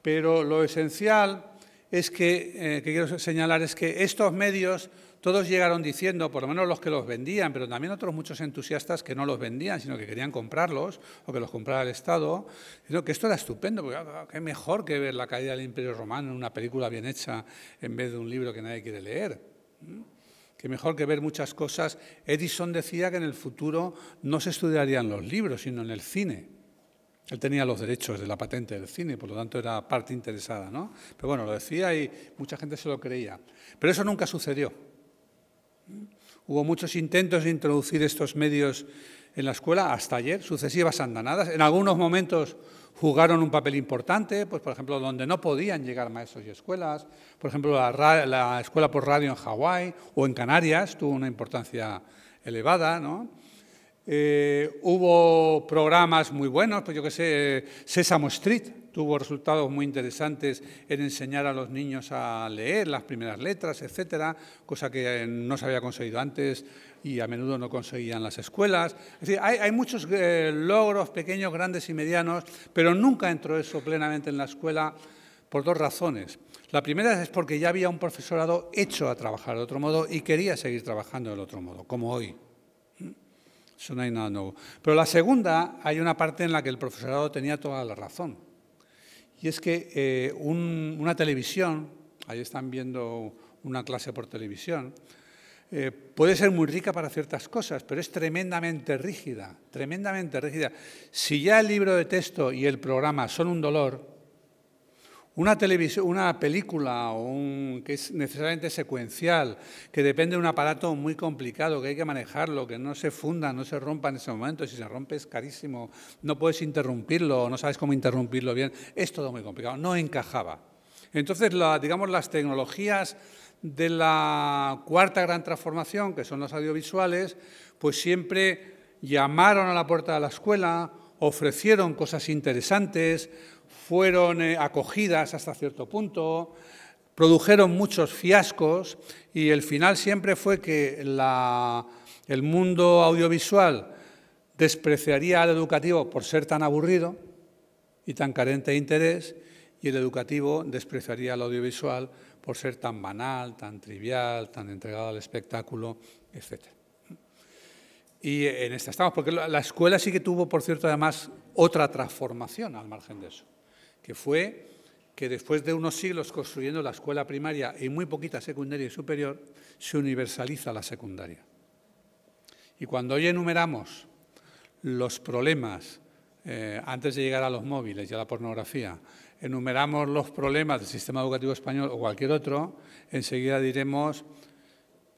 Speaker 3: pero lo esencial es que quiero señalar es que estos medios todos llegaron diciendo, por lo menos los que los vendían, pero también otros muchos entusiastas que no los vendían, sino que querían comprarlos o que los comprara el Estado, diciendo que esto era estupendo, porque qué mejor que ver la caída del Imperio Romano en una película bien hecha en vez de un libro que nadie quiere leer. Que mejor que ver muchas cosas. Edison decía que en el futuro no se estudiarían los libros, sino en el cine. Él tenía los derechos de la patente del cine, por lo tanto era parte interesada, ¿no? Pero bueno, lo decía y mucha gente se lo creía. Pero eso nunca sucedió. Hubo muchos intentos de introducir estos medios en la escuela, hasta ayer, sucesivas andanadas. En algunos momentos jugaron un papel importante, pues por ejemplo, donde no podían llegar maestros y escuelas. Por ejemplo, la escuela por radio en Hawái o en Canarias tuvo una importancia elevada, ¿no? Hubo programas muy buenos, pues yo qué sé, Sésamo Street tuvo resultados muy interesantes en enseñar a los niños a leer las primeras letras, etcétera, cosa que no se había conseguido antes y a menudo no conseguían las escuelas. Es decir, hay muchos logros pequeños, grandes y medianos, pero nunca entró eso plenamente en la escuela por dos razones. La primera es porque ya había un profesorado hecho a trabajar de otro modo y quería seguir trabajando del otro modo, como hoy. Eso no hay nada nuevo. Pero la segunda, hay una parte en la que el profesorado tenía toda la razón. Y es que una televisión, ahí están viendo una clase por televisión, puede ser muy rica para ciertas cosas, pero es tremendamente rígida, tremendamente rígida. Si ya el libro de texto y el programa son un dolor, una película que es necesariamente secuencial, que depende de un aparato muy complicado, que hay que manejarlo, que no se funda, no se rompa en ese momento, si se rompe es carísimo, no puedes interrumpirlo, no sabes cómo interrumpirlo bien, es todo muy complicado, no encajaba. Entonces, digamos, las tecnologías de la cuarta gran transformación, que son los audiovisuales, pues siempre llamaron a la puerta de la escuela, ofrecieron cosas interesantes, fueron acogidas hasta cierto punto, produjeron muchos fiascos y el final siempre fue que la El mundo audiovisual despreciaría al educativo por ser tan aburrido y tan carente de interés, y el educativo despreciaría al audiovisual por ser tan banal, tan trivial, tan entregado al espectáculo, etc. Y en esta estamos, porque la escuela sí que tuvo, por cierto, además, otra transformación al margen de eso, que fue que después de unos siglos construyendo la escuela primaria y muy poquita secundaria y superior, se universaliza la secundaria. Y cuando hoy enumeramos los problemas, antes de llegar a los móviles y a la pornografía, enumeramos los problemas del sistema educativo español o cualquier otro, enseguida diremos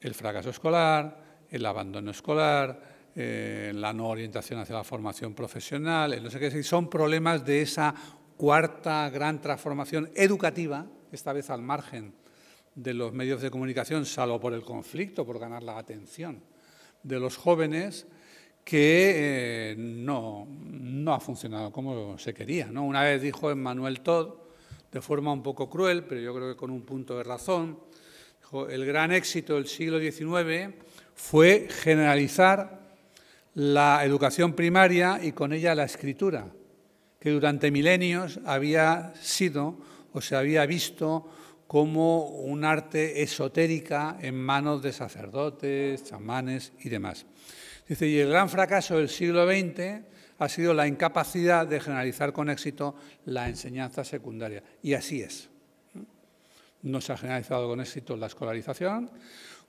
Speaker 3: el fracaso escolar, el abandono escolar, la no orientación hacia la formación profesional, no sé qué, son problemas de esa cuarta gran transformación educativa, esta vez al margen de los medios de comunicación, salvo por el conflicto, por ganar la atención de los jóvenes, que no ha funcionado como se quería, ¿no? Una vez dijo Emmanuel Todd, de forma un poco cruel, pero yo creo que con un punto de razón, dijo, el gran éxito del siglo XIX fue generalizar la educación primaria y con ella la escritura, que durante milenios había sido o se había visto como un arte esotérica en manos de sacerdotes, chamanes y demás. Dice, y el gran fracaso del siglo XX ha sido la incapacidad de generalizar con éxito la enseñanza secundaria. Y así es. No se ha generalizado con éxito la escolarización.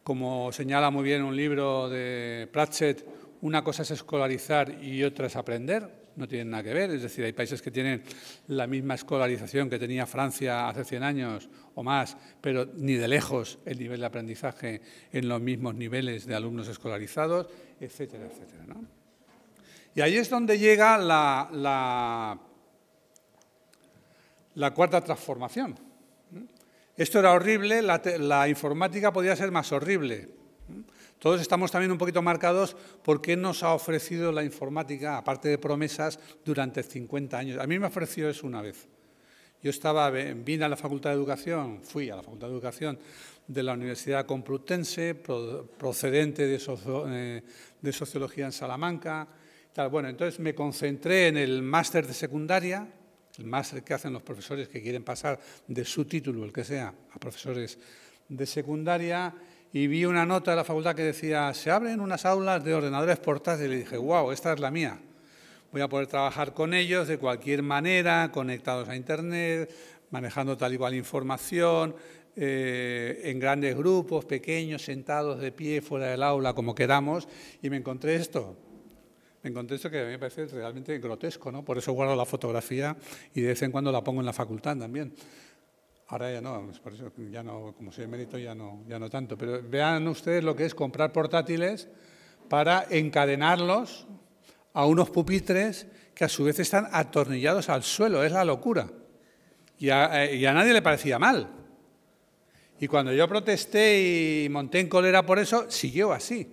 Speaker 3: Como señala muy bien un libro de Pratchett, una cosa es escolarizar y otra es aprender. No tienen nada que ver, es decir, hay países que tienen la misma escolarización que tenía Francia hace 100 años o más, pero ni de lejos el nivel de aprendizaje en los mismos niveles de alumnos escolarizados, etcétera, etcétera, ¿no? Y ahí es donde llega la cuarta transformación. Esto era horrible, la informática podía ser más horrible. Todos estamos también un poquito marcados por qué nos ha ofrecido la informática, aparte de promesas, durante 50 años. A mí me ofreció eso una vez. Yo vine a la Facultad de Educación, fui a la Facultad de Educación de la Universidad Complutense, procedente de Sociología en Salamanca. Tal. Bueno, entonces me concentré en el máster de secundaria, el máster que hacen los profesores que quieren pasar de su título, el que sea, a profesores de secundaria, y vi una nota de la facultad que decía, se abren unas aulas de ordenadores portátiles, y dije, wow, esta es la mía. Voy a poder trabajar con ellos de cualquier manera, conectados a Internet, manejando tal y cual información, en grandes grupos, pequeños, sentados de pie, fuera del aula, como queramos, y me encontré esto. Me encontré esto que a mí me parece realmente grotesco, ¿no? Por eso guardo la fotografía y de vez en cuando la pongo en la facultad también. Ahora ya no, por eso ya no, como soy emérito ya no tanto. Pero vean ustedes lo que es comprar portátiles para encadenarlos a unos pupitres que a su vez están atornillados al suelo. Es la locura. Y a nadie le parecía mal. Y cuando yo protesté y monté en cólera por eso, siguió así.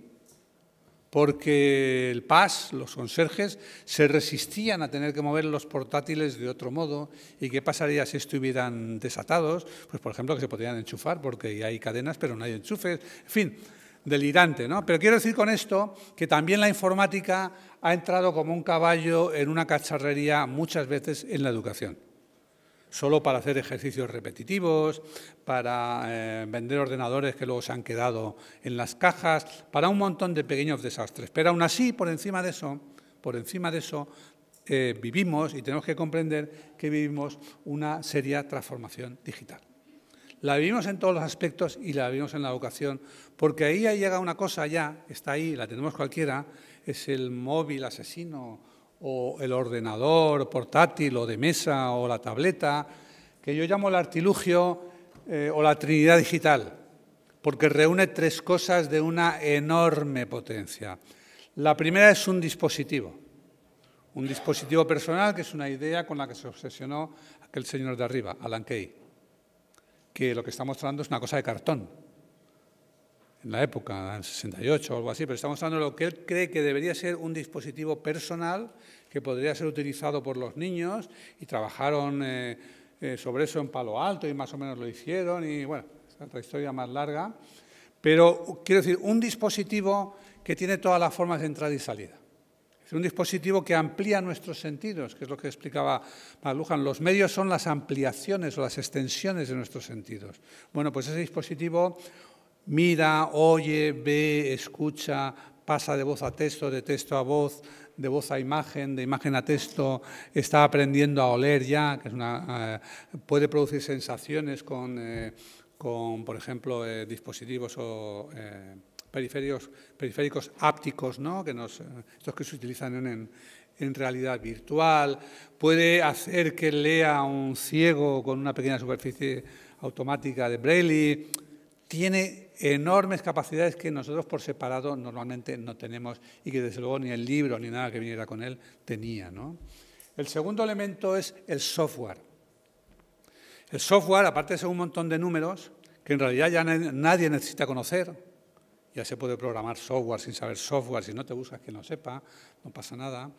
Speaker 3: Porque el PAS, los conserjes, se resistían a tener que mover los portátiles de otro modo. ¿Y qué pasaría si estuvieran desatados? Pues, por ejemplo, que se podrían enchufar, porque ya hay cadenas, pero no hay enchufes. En fin, delirante, ¿no? Pero quiero decir con esto que también la informática ha entrado como un caballo en una cacharrería muchas veces en la educación. Solo para hacer ejercicios repetitivos, para vender ordenadores que luego se han quedado en las cajas, para un montón de pequeños desastres. Pero aún así, por encima de eso, vivimos y tenemos que comprender que vivimos una seria transformación digital. La vivimos en todos los aspectos y la vivimos en la educación, porque ahí llega una cosa ya, está ahí, la tenemos cualquiera, es el móvil asesino, o el ordenador portátil o de mesa o la tableta, que yo llamo el artilugio o la trinidad digital, porque reúne tres cosas de una enorme potencia. La primera es un dispositivo personal, que es una idea con la que se obsesionó aquel señor de arriba, Alan Kay, que lo que está mostrando es una cosa de cartón. En la época, en el 68 o algo así, pero estamos hablando de lo que él cree que debería ser un dispositivo personal que podría ser utilizado por los niños y trabajaron sobre eso en Palo Alto y más o menos lo hicieron y, bueno, es otra historia más larga, Pero, quiero decir, un dispositivo que tiene todas las formas de entrada y salida. Es un dispositivo que amplía nuestros sentidos, que es lo que explicaba McLuhan. Los medios son las ampliaciones o las extensiones de nuestros sentidos. Bueno, pues ese dispositivo mira, oye, ve, escucha, pasa de voz a texto, de texto a voz, de voz a imagen, de imagen a texto, está aprendiendo a oler ya, que es puede producir sensaciones con por ejemplo, dispositivos o periféricos ápticos, ¿no? Estos que se utilizan en realidad virtual. Puede hacer que lea a un ciego con una pequeña superficie automática de Braille. Tiene enormes capacidades que nosotros por separado normalmente no tenemos y que desde luego ni el libro ni nada que viniera con él tenía, ¿no? El segundo elemento es el software. El software, aparte de ser un montón de números, que en realidad ya nadie necesita conocer, ya se puede programar software sin saber software, si no te buscas quien lo sepa, no pasa nada.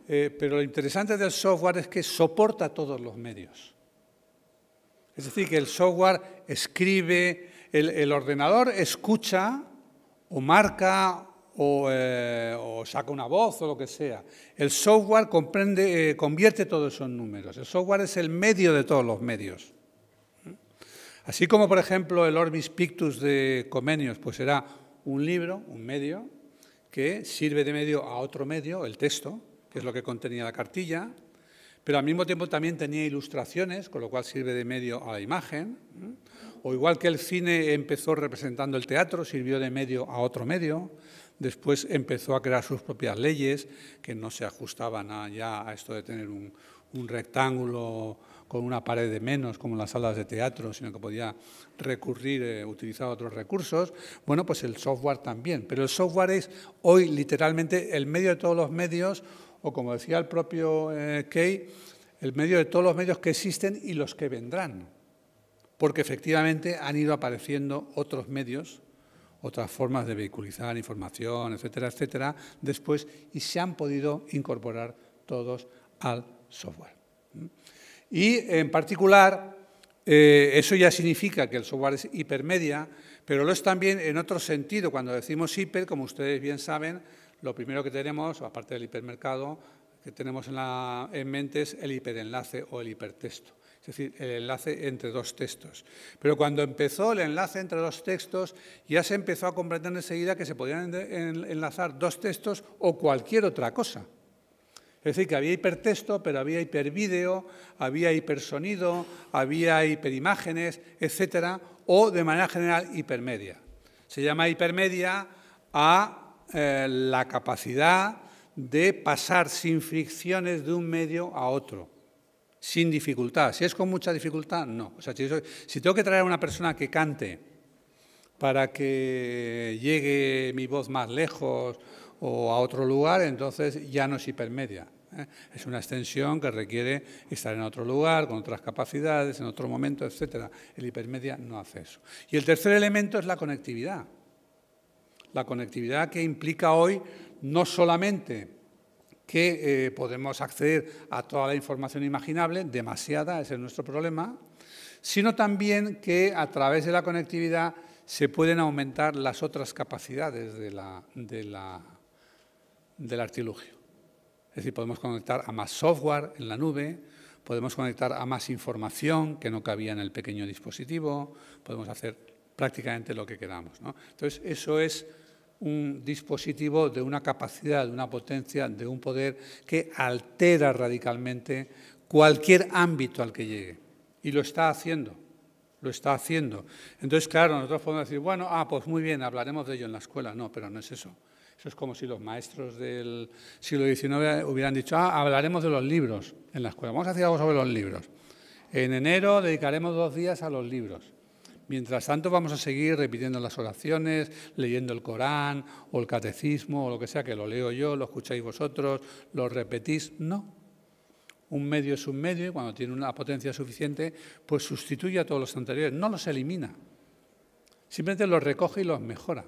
Speaker 3: Pero lo interesante del software es que soporta todos los medios. Es decir, que el software escribe, el ordenador escucha o marca o saca una voz o lo que sea. El software convierte todo eso en números. El software es el medio de todos los medios. Así como, por ejemplo, el Orbis Pictus de Comenius, pues era un libro, un medio, que sirve de medio a otro medio, el texto, que es lo que contenía la cartilla, pero al mismo tiempo también tenía ilustraciones, con lo cual sirve de medio a la imagen. O igual que el cine empezó representando el teatro, sirvió de medio a otro medio. Después empezó a crear sus propias leyes, que no se ajustaban ya a esto de tener un rectángulo con una pared de menos, como en las salas de teatro, sino que podía recurrir, utilizar otros recursos. Bueno, pues el software también. Pero el software es hoy literalmente el medio de todos los medios, o como decía el propio Kay, el medio de todos los medios que existen y los que vendrán. Porque efectivamente han ido apareciendo otros medios, otras formas de vehiculizar información, etcétera, etcétera, después, y se han podido incorporar todos al software. Y, en particular, eso ya significa que el software es hipermedia, pero lo es también en otro sentido. Cuando decimos hiper, como ustedes bien saben, lo primero que tenemos, aparte del hipermercado, que tenemos en mente es el hiperenlace o el hipertexto. Es decir, el enlace entre dos textos. Pero cuando empezó el enlace entre dos textos, ya se empezó a comprender enseguida que se podían enlazar dos textos o cualquier otra cosa. Es decir, que había hipertexto, pero había hipervídeo, había hipersonido, había hiperimágenes, etcétera, o de manera general hipermedia. Se llama hipermedia a la capacidad de pasar sin fricciones de un medio a otro, sin dificultad. Si es con mucha dificultad, no. O sea, si tengo que traer a una persona que cante para que llegue mi voz más lejos o a otro lugar, entonces ya no es hipermedia. Es una extensión que requiere estar en otro lugar, con otras capacidades, en otro momento, etcétera. El hipermedia no hace eso. Y el tercer elemento es la conectividad. La conectividad que implica hoy no solamente que podemos acceder a toda la información imaginable, demasiada, ese es nuestro problema, sino también que a través de la conectividad se pueden aumentar las otras capacidades del artilugio. Es decir, podemos conectar a más software en la nube, podemos conectar a más información que no cabía en el pequeño dispositivo, podemos hacer prácticamente lo que queramos, ¿no? Entonces, eso es un dispositivo de una capacidad, de una potencia, de un poder que altera radicalmente cualquier ámbito al que llegue. Y lo está haciendo, lo está haciendo. Entonces, claro, nosotros podemos decir, bueno, pues muy bien, hablaremos de ello en la escuela. No, pero no es eso. Eso es como si los maestros del siglo XIX hubieran dicho, hablaremos de los libros en la escuela. Vamos a hacer algo sobre los libros. En enero dedicaremos 2 días a los libros. Mientras tanto, vamos a seguir repitiendo las oraciones, leyendo el Corán o el catecismo o lo que sea, que lo leo yo, lo escucháis vosotros, lo repetís. No. Un medio es un medio y cuando tiene una potencia suficiente, pues sustituye a todos los anteriores. No los elimina. Simplemente los recoge y los mejora.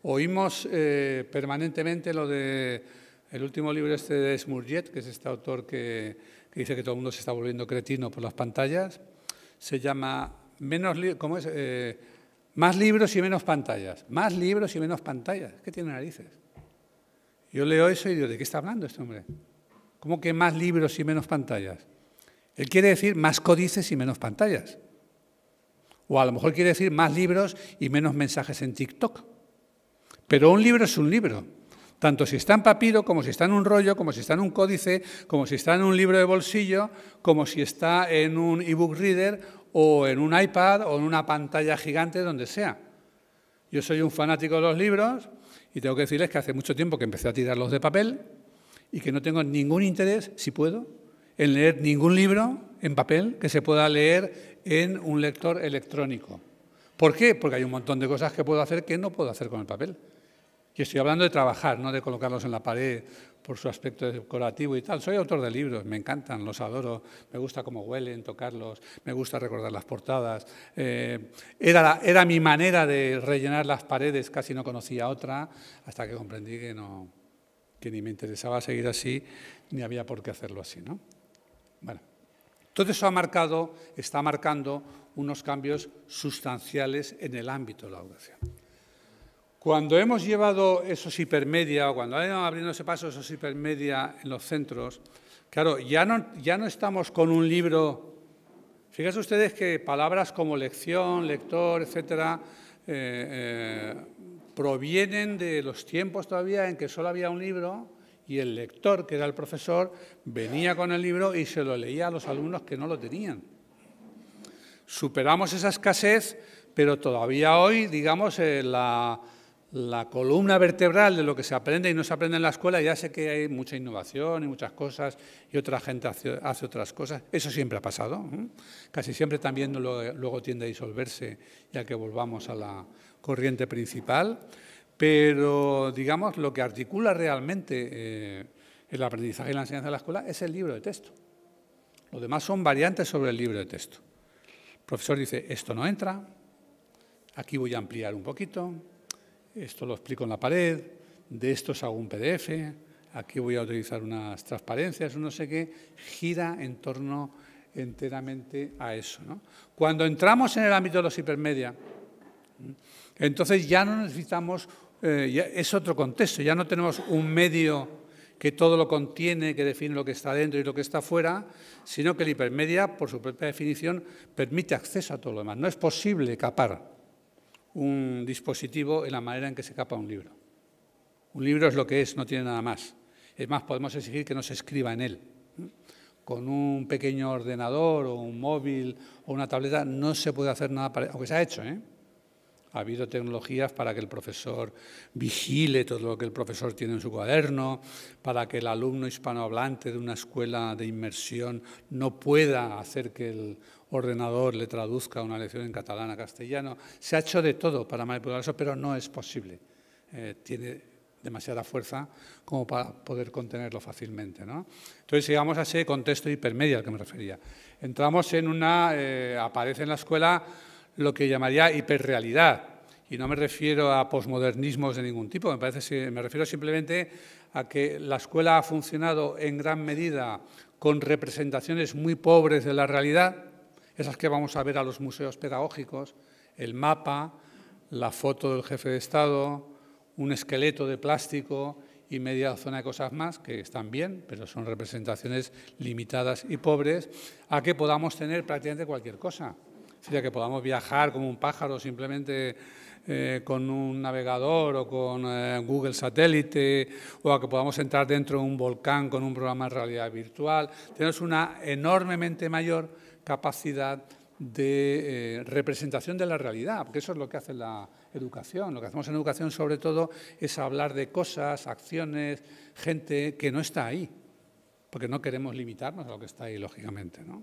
Speaker 3: Oímos permanentemente lo de el último libro este de Smurjet, que es este autor que dice que todo el mundo se está volviendo cretino por las pantallas. Se llama Más libros y menos pantallas. Más libros y menos pantallas. ¿Qué tiene narices? Yo leo eso y digo, ¿de qué está hablando este hombre? ¿Cómo que más libros y menos pantallas? Él quiere decir más códices y menos pantallas. O a lo mejor quiere decir más libros y menos mensajes en TikTok. Pero un libro es un libro. Tanto si está en papiro, como si está en un rollo, como si está en un códice, como si está en un libro de bolsillo, como si está en un ebook reader o en un iPad o en una pantalla gigante, donde sea. Yo soy un fanático de los libros y tengo que decirles que hace mucho tiempo que empecé a tirarlos de papel y que no tengo ningún interés, si puedo, en leer ningún libro en papel que se pueda leer en un lector electrónico. ¿Por qué? Porque hay un montón de cosas que puedo hacer que no puedo hacer con el papel. Y estoy hablando de trabajar, no de colocarlos en la pared por su aspecto decorativo y tal. Soy autor de libros, me encantan, los adoro, me gusta cómo huelen, tocarlos, me gusta recordar las portadas. Era mi manera de rellenar las paredes, casi no conocía otra, hasta que comprendí que ni me interesaba seguir así, ni había por qué hacerlo así, ¿no? Bueno, todo eso está marcando unos cambios sustanciales en el ámbito de la educación. Cuando hemos llevado esos hipermedia, o cuando han ido abriéndose paso esos hipermedia en los centros, claro, ya no estamos con un libro. Fíjense ustedes que palabras como lección, lector, etcétera, provienen de los tiempos todavía en que solo había un libro y el lector, que era el profesor, venía con el libro y se lo leía a los alumnos que no lo tenían. Superamos esa escasez, pero todavía hoy, digamos, la columna vertebral de lo que se aprende y no se aprende en la escuela, ya sé que hay mucha innovación y muchas cosas y otra gente hace otras cosas. Eso siempre ha pasado. Casi siempre también luego tiende a disolverse ya que volvamos a la corriente principal. Pero, digamos, lo que articula realmente el aprendizaje y la enseñanza de la escuela es el libro de texto. Lo demás son variantes sobre el libro de texto. El profesor dice, esto no entra, aquí voy a ampliar un poquito, esto lo explico en la pared, de esto hago un PDF, aquí voy a utilizar unas transparencias, no sé qué, gira en torno enteramente a eso, ¿no? Cuando entramos en el ámbito de los hipermedia, entonces ya no necesitamos, es otro contexto, ya no tenemos un medio que todo lo contiene, que define lo que está dentro y lo que está fuera, sino que el hipermedia, por su propia definición, permite acceso a todo lo demás. No es posible capar un dispositivo en la manera en que se capa un libro. Un libro es lo que es, no tiene nada más. Es más, podemos exigir que no se escriba en él. Con un pequeño ordenador o un móvil o una tableta no se puede hacer nada, aunque se ha hecho, Ha habido tecnologías para que el profesor vigile todo lo que el profesor tiene en su cuaderno, para que el alumno hispanohablante de una escuela de inmersión no pueda hacer que el ordenador le traduzca una lección en catalán a castellano. Se ha hecho de todo para manipular eso, pero no es posible. Tiene demasiada fuerza como para poder contenerlo fácilmente, ¿no? Entonces, llegamos a ese contexto hipermedia al que me refería. Entramos en aparece en la escuela lo que llamaría hiperrealidad, y no me refiero a posmodernismos de ningún tipo, me refiero simplemente a que la escuela ha funcionado en gran medida con representaciones muy pobres de la realidad, esas que vamos a ver a los museos pedagógicos, el mapa, la foto del jefe de Estado, un esqueleto de plástico y media docena de cosas más, que están bien, pero son representaciones limitadas y pobres, a que podamos tener prácticamente cualquier cosa. Es decir, que podamos viajar como un pájaro simplemente con un navegador o con Google Satélite, o a que podamos entrar dentro de un volcán con un programa de realidad virtual. Tenemos una enormemente mayor capacidad de representación de la realidad, porque eso es lo que hace la educación. Lo que hacemos en educación, sobre todo, es hablar de cosas, acciones, gente que no está ahí, porque no queremos limitarnos a lo que está ahí, lógicamente, ¿no?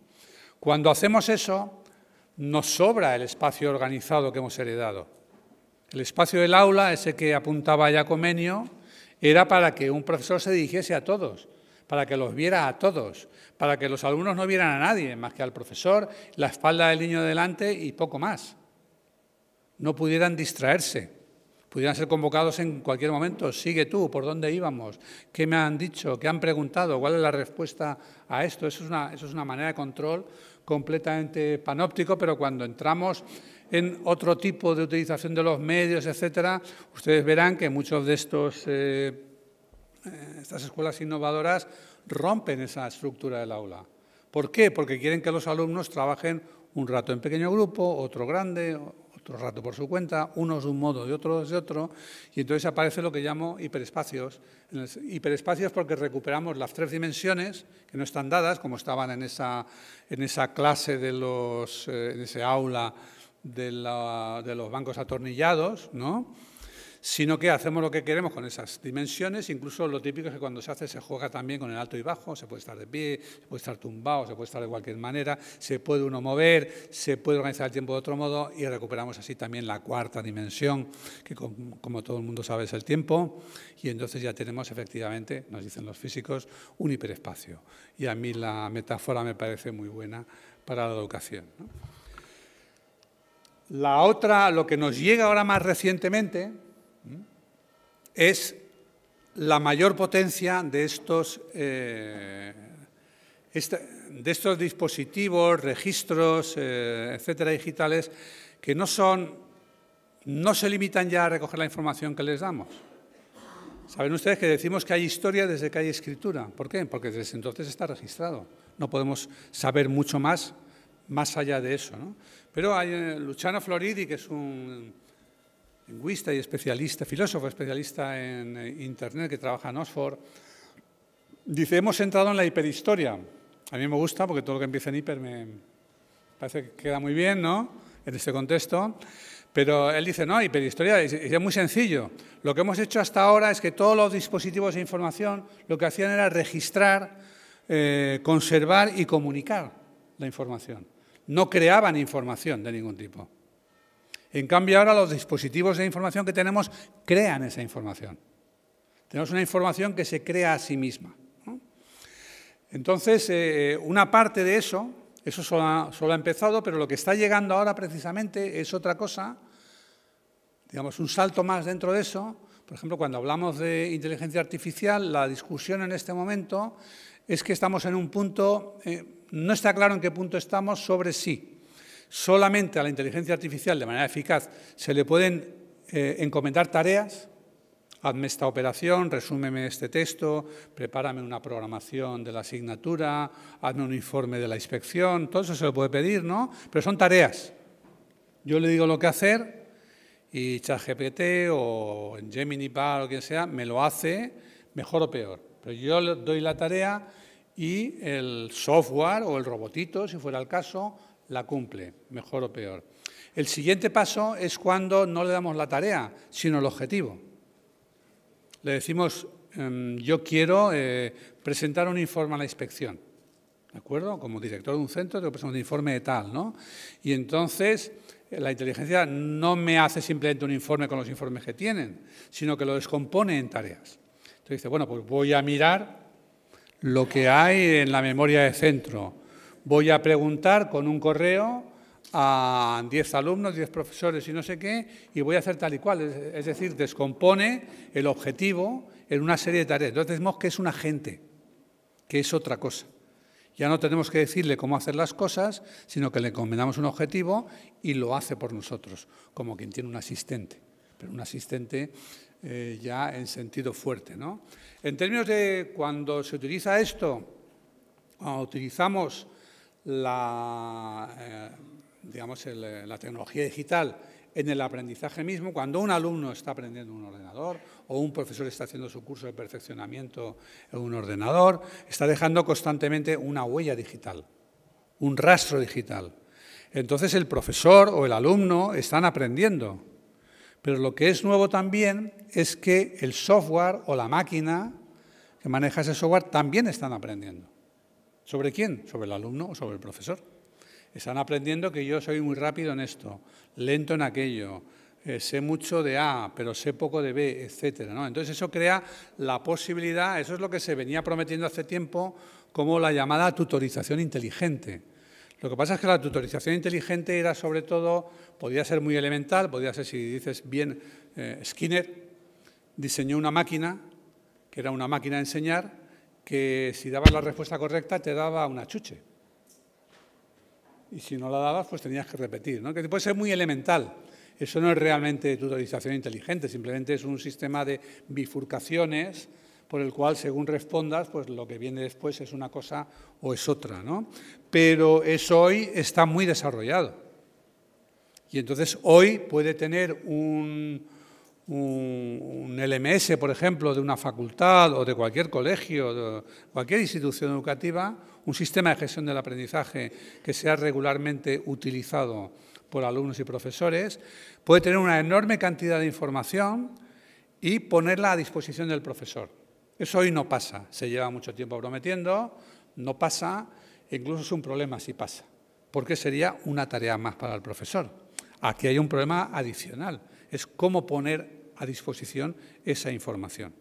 Speaker 3: Cuando hacemos eso, nos sobra el espacio organizado que hemos heredado. El espacio del aula, ese que apuntaba Jacomenio, era para que un profesor se dirigiese a todos, para que los viera a todos, para que los alumnos no vieran a nadie, más que al profesor, la espalda del niño delante y poco más. No pudieran distraerse, pudieran ser convocados en cualquier momento. Sigue tú, ¿por dónde íbamos? ¿Qué me han dicho? ¿Qué han preguntado? ¿Cuál es la respuesta a esto? Eso es una manera de control completamente panóptico, pero cuando entramos en otro tipo de utilización de los medios, etcétera, ustedes verán que muchos de estas escuelas innovadoras rompen esa estructura del aula. ¿Por qué? Porque quieren que los alumnos trabajen un rato en pequeño grupo, otro grande, otro rato por su cuenta, unos de un modo y otros de otro, y entonces aparece lo que llamo hiperespacios. Hiperespacios porque recuperamos las 3 dimensiones que no están dadas, como estaban en esa clase en ese aula de los bancos atornillados, ¿no? Sino que hacemos lo que queremos con esas dimensiones, incluso lo típico es que cuando se juega también con el alto y bajo, se puede estar de pie, se puede estar tumbado, se puede estar de cualquier manera, se puede uno mover, se puede organizar el tiempo de otro modo y recuperamos así también la 4ª dimensión, que como todo el mundo sabe es el tiempo, y entonces ya tenemos efectivamente, nos dicen los físicos, un hiperespacio. Y a mí la metáfora me parece muy buena para la educación, ¿no? La otra, lo que nos llega ahora más recientemente, es la mayor potencia de estos dispositivos, registros, etcétera, digitales, que no se limitan ya a recoger la información que les damos. Saben ustedes que decimos que hay historia desde que hay escritura. ¿Por qué? Porque desde entonces está registrado. No podemos saber mucho más allá de eso, ¿no? Pero hay Luciano Floridi, que es un lingüista y especialista, filósofo especialista en Internet, que trabaja en Oxford, dice, hemos entrado en la hiperhistoria. A mí me gusta porque todo lo que empieza en hiper me parece que queda muy bien, ¿no?, en este contexto. Pero él dice, no, hiperhistoria es muy sencillo. Lo que hemos hecho hasta ahora es que todos los dispositivos de información lo que hacían era registrar, conservar y comunicar la información. No creaban información de ningún tipo. En cambio, ahora los dispositivos de información que tenemos crean esa información. Tenemos una información que se crea a sí misma, ¿no? Entonces, una parte de eso solo ha empezado, pero lo que está llegando ahora precisamente es otra cosa, digamos, un salto más dentro de eso. Por ejemplo, cuando hablamos de inteligencia artificial, la discusión en este momento es que estamos en un punto, no está claro en qué punto estamos sobre sí. Solamente a la inteligencia artificial, de manera eficaz, se le pueden encomendar tareas. Hazme esta operación, resúmeme este texto, prepárame una programación de la asignatura, hazme un informe de la inspección, todo eso se lo puede pedir, ¿no? Pero son tareas. Yo le digo lo que hacer y ChatGPT o en Gemini Bar o quien sea me lo hace mejor o peor. Pero yo le doy la tarea y el software o el robotito, si fuera el caso, la cumple, mejor o peor. El siguiente paso es cuando no le damos la tarea, sino el objetivo. Le decimos, yo quiero presentar un informe a la inspección, ¿de acuerdo? Como director de un centro tengo que presentar un informe de tal, ¿no? Y entonces la inteligencia no me hace simplemente un informe con los informes que tienen, sino que lo descompone en tareas. Entonces dice, bueno, pues voy a mirar lo que hay en la memoria de centro. Voy a preguntar con un correo a 10 alumnos, 10 profesores y no sé qué, y voy a hacer tal y cual. Es decir, descompone el objetivo en una serie de tareas. Entonces decimos que es un agente, que es otra cosa. Ya no tenemos que decirle cómo hacer las cosas, sino que le encomendamos un objetivo y lo hace por nosotros, como quien tiene un asistente, pero un asistente ya en sentido fuerte, ¿no? En términos de cuando se utiliza esto, cuando utilizamos la tecnología digital en el aprendizaje mismo, cuando un alumno está aprendiendo en un ordenador o un profesor está haciendo su curso de perfeccionamiento en un ordenador, está dejando constantemente una huella digital, un rastro digital. Entonces el profesor o el alumno están aprendiendo, pero lo que es nuevo también es que el software o la máquina que maneja ese software también están aprendiendo. ¿Sobre quién? Sobre el alumno o sobre el profesor. Están aprendiendo que yo soy muy rápido en esto, lento en aquello, sé mucho de A, pero sé poco de B, etcétera, ¿no? Entonces eso crea la posibilidad, eso es lo que se venía prometiendo hace tiempo como la llamada tutorización inteligente. Lo que pasa es que la tutorización inteligente era sobre todo, podía ser muy elemental, podía ser, si dices bien, Skinner diseñó una máquina, que era una máquina de enseñar, que si dabas la respuesta correcta te daba una chuche. y si no la dabas, pues tenías que repetir, ¿no? Que puede ser muy elemental. Eso no es realmente tutorización inteligente, simplemente es un sistema de bifurcaciones por el cual, según respondas, pues lo que viene después es una cosa o es otra, ¿no? Pero eso hoy está muy desarrollado. Y entonces hoy puede tener un LMS, por ejemplo, de una facultad o de cualquier colegio, de cualquier institución educativa, un sistema de gestión del aprendizaje que sea regularmente utilizado por alumnos y profesores, puede tener una enorme cantidad de información y ponerla a disposición del profesor. Eso hoy no pasa, se lleva mucho tiempo prometiendo, no pasa, e incluso es un problema si pasa, porque sería una tarea más para el profesor. Aquí hay un problema adicional, es cómo poner a disposición esa información.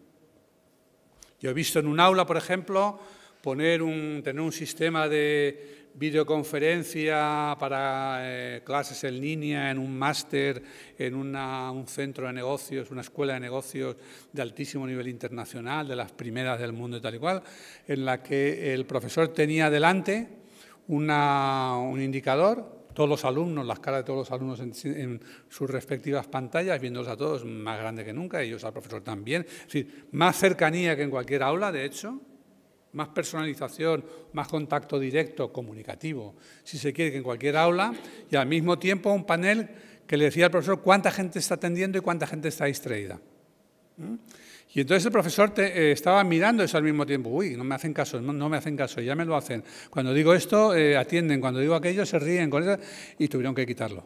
Speaker 3: Yo he visto en un aula, por ejemplo, tener un sistema de videoconferencia para clases en línea, en un máster, en un centro de negocios, una escuela de negocios de altísimo nivel internacional, de las primeras del mundo y tal y cual, en la que el profesor tenía delante un indicador, todos los alumnos, las caras de todos los alumnos en sus respectivas pantallas, viéndolos a todos más grande que nunca, ellos al profesor también. Es decir, más cercanía que en cualquier aula, de hecho, más personalización, más contacto directo, comunicativo, si se quiere, que en cualquier aula, y al mismo tiempo un panel que le decía al profesor cuánta gente está atendiendo y cuánta gente está distraída. Y entonces el profesor estaba mirando eso al mismo tiempo. Uy, no me hacen caso, no me hacen caso, ya me lo hacen. Cuando digo esto, atienden, cuando digo aquello, se ríen con eso, y tuvieron que quitarlo.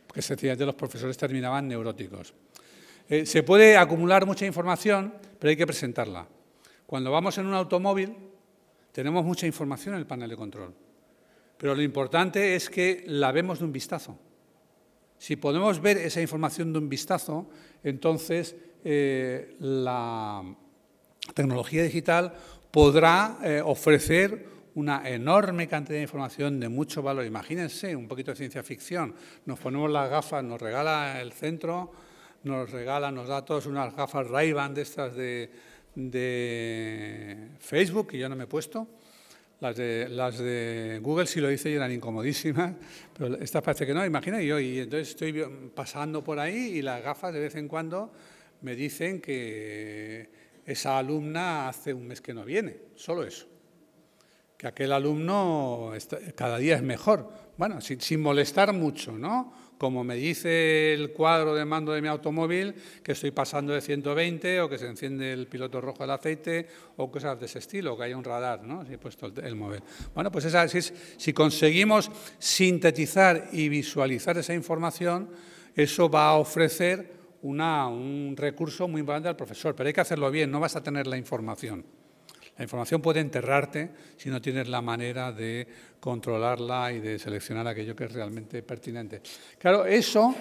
Speaker 3: Porque sencillamente los profesores terminaban neuróticos. Se puede acumular mucha información, pero hay que presentarla. Cuando vamos en un automóvil, tenemos mucha información en el panel de control, pero lo importante es que la vemos de un vistazo. Si podemos ver esa información de un vistazo, entonces la tecnología digital podrá ofrecer una enorme cantidad de información de mucho valor. Imagínense, un poquito de ciencia ficción, nos ponemos las gafas, nos regala el centro, nos da a todos unas gafas Ray-Ban de estas de Facebook, que yo no me he puesto. Las de Google sí lo hice y eran incomodísimas, pero estas parece que no, imagina yo. Y entonces estoy pasando por ahí y las gafas de vez en cuando me dicen que esa alumna hace un mes que no viene, solo eso. Que aquel alumno cada día es mejor. Bueno, sin molestar mucho, ¿no? Como me dice el cuadro de mando de mi automóvil, que estoy pasando de 120 o que se enciende el piloto rojo del aceite o cosas de ese estilo, o que haya un radar, ¿no? Si he puesto el móvil. Bueno, pues si conseguimos sintetizar y visualizar esa información, eso va a ofrecer un recurso muy importante al profesor, pero hay que hacerlo bien, no vas a tener la información. La información puede enterrarte si no tienes la manera de controlarla y de seleccionar aquello que es realmente pertinente. Claro, eso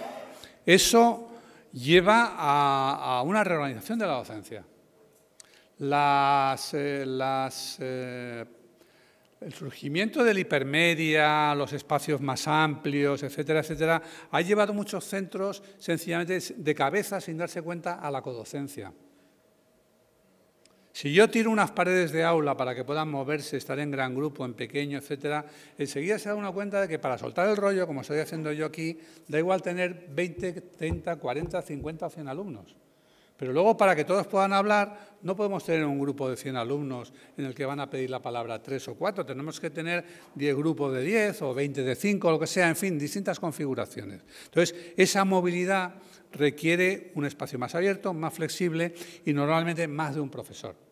Speaker 3: lleva a una reorganización de la docencia. El surgimiento del hipermedia, los espacios más amplios, etcétera, etcétera, ha llevado muchos centros sencillamente de cabeza, sin darse cuenta, a la codocencia. Si yo tiro unas paredes de aula para que puedan moverse, estar en gran grupo, en pequeño, etcétera, enseguida se da una cuenta de que para soltar el rollo, como estoy haciendo yo aquí, da igual tener 20, 30, 40, 50 o 100 alumnos. Pero luego, para que todos puedan hablar, no podemos tener un grupo de 100 alumnos en el que van a pedir la palabra 3 o 4. Tenemos que tener 10 grupos de 10 o 20 de 5, o lo que sea, en fin, distintas configuraciones. Entonces, esa movilidad requiere un espacio más abierto, más flexible y normalmente más de un profesor.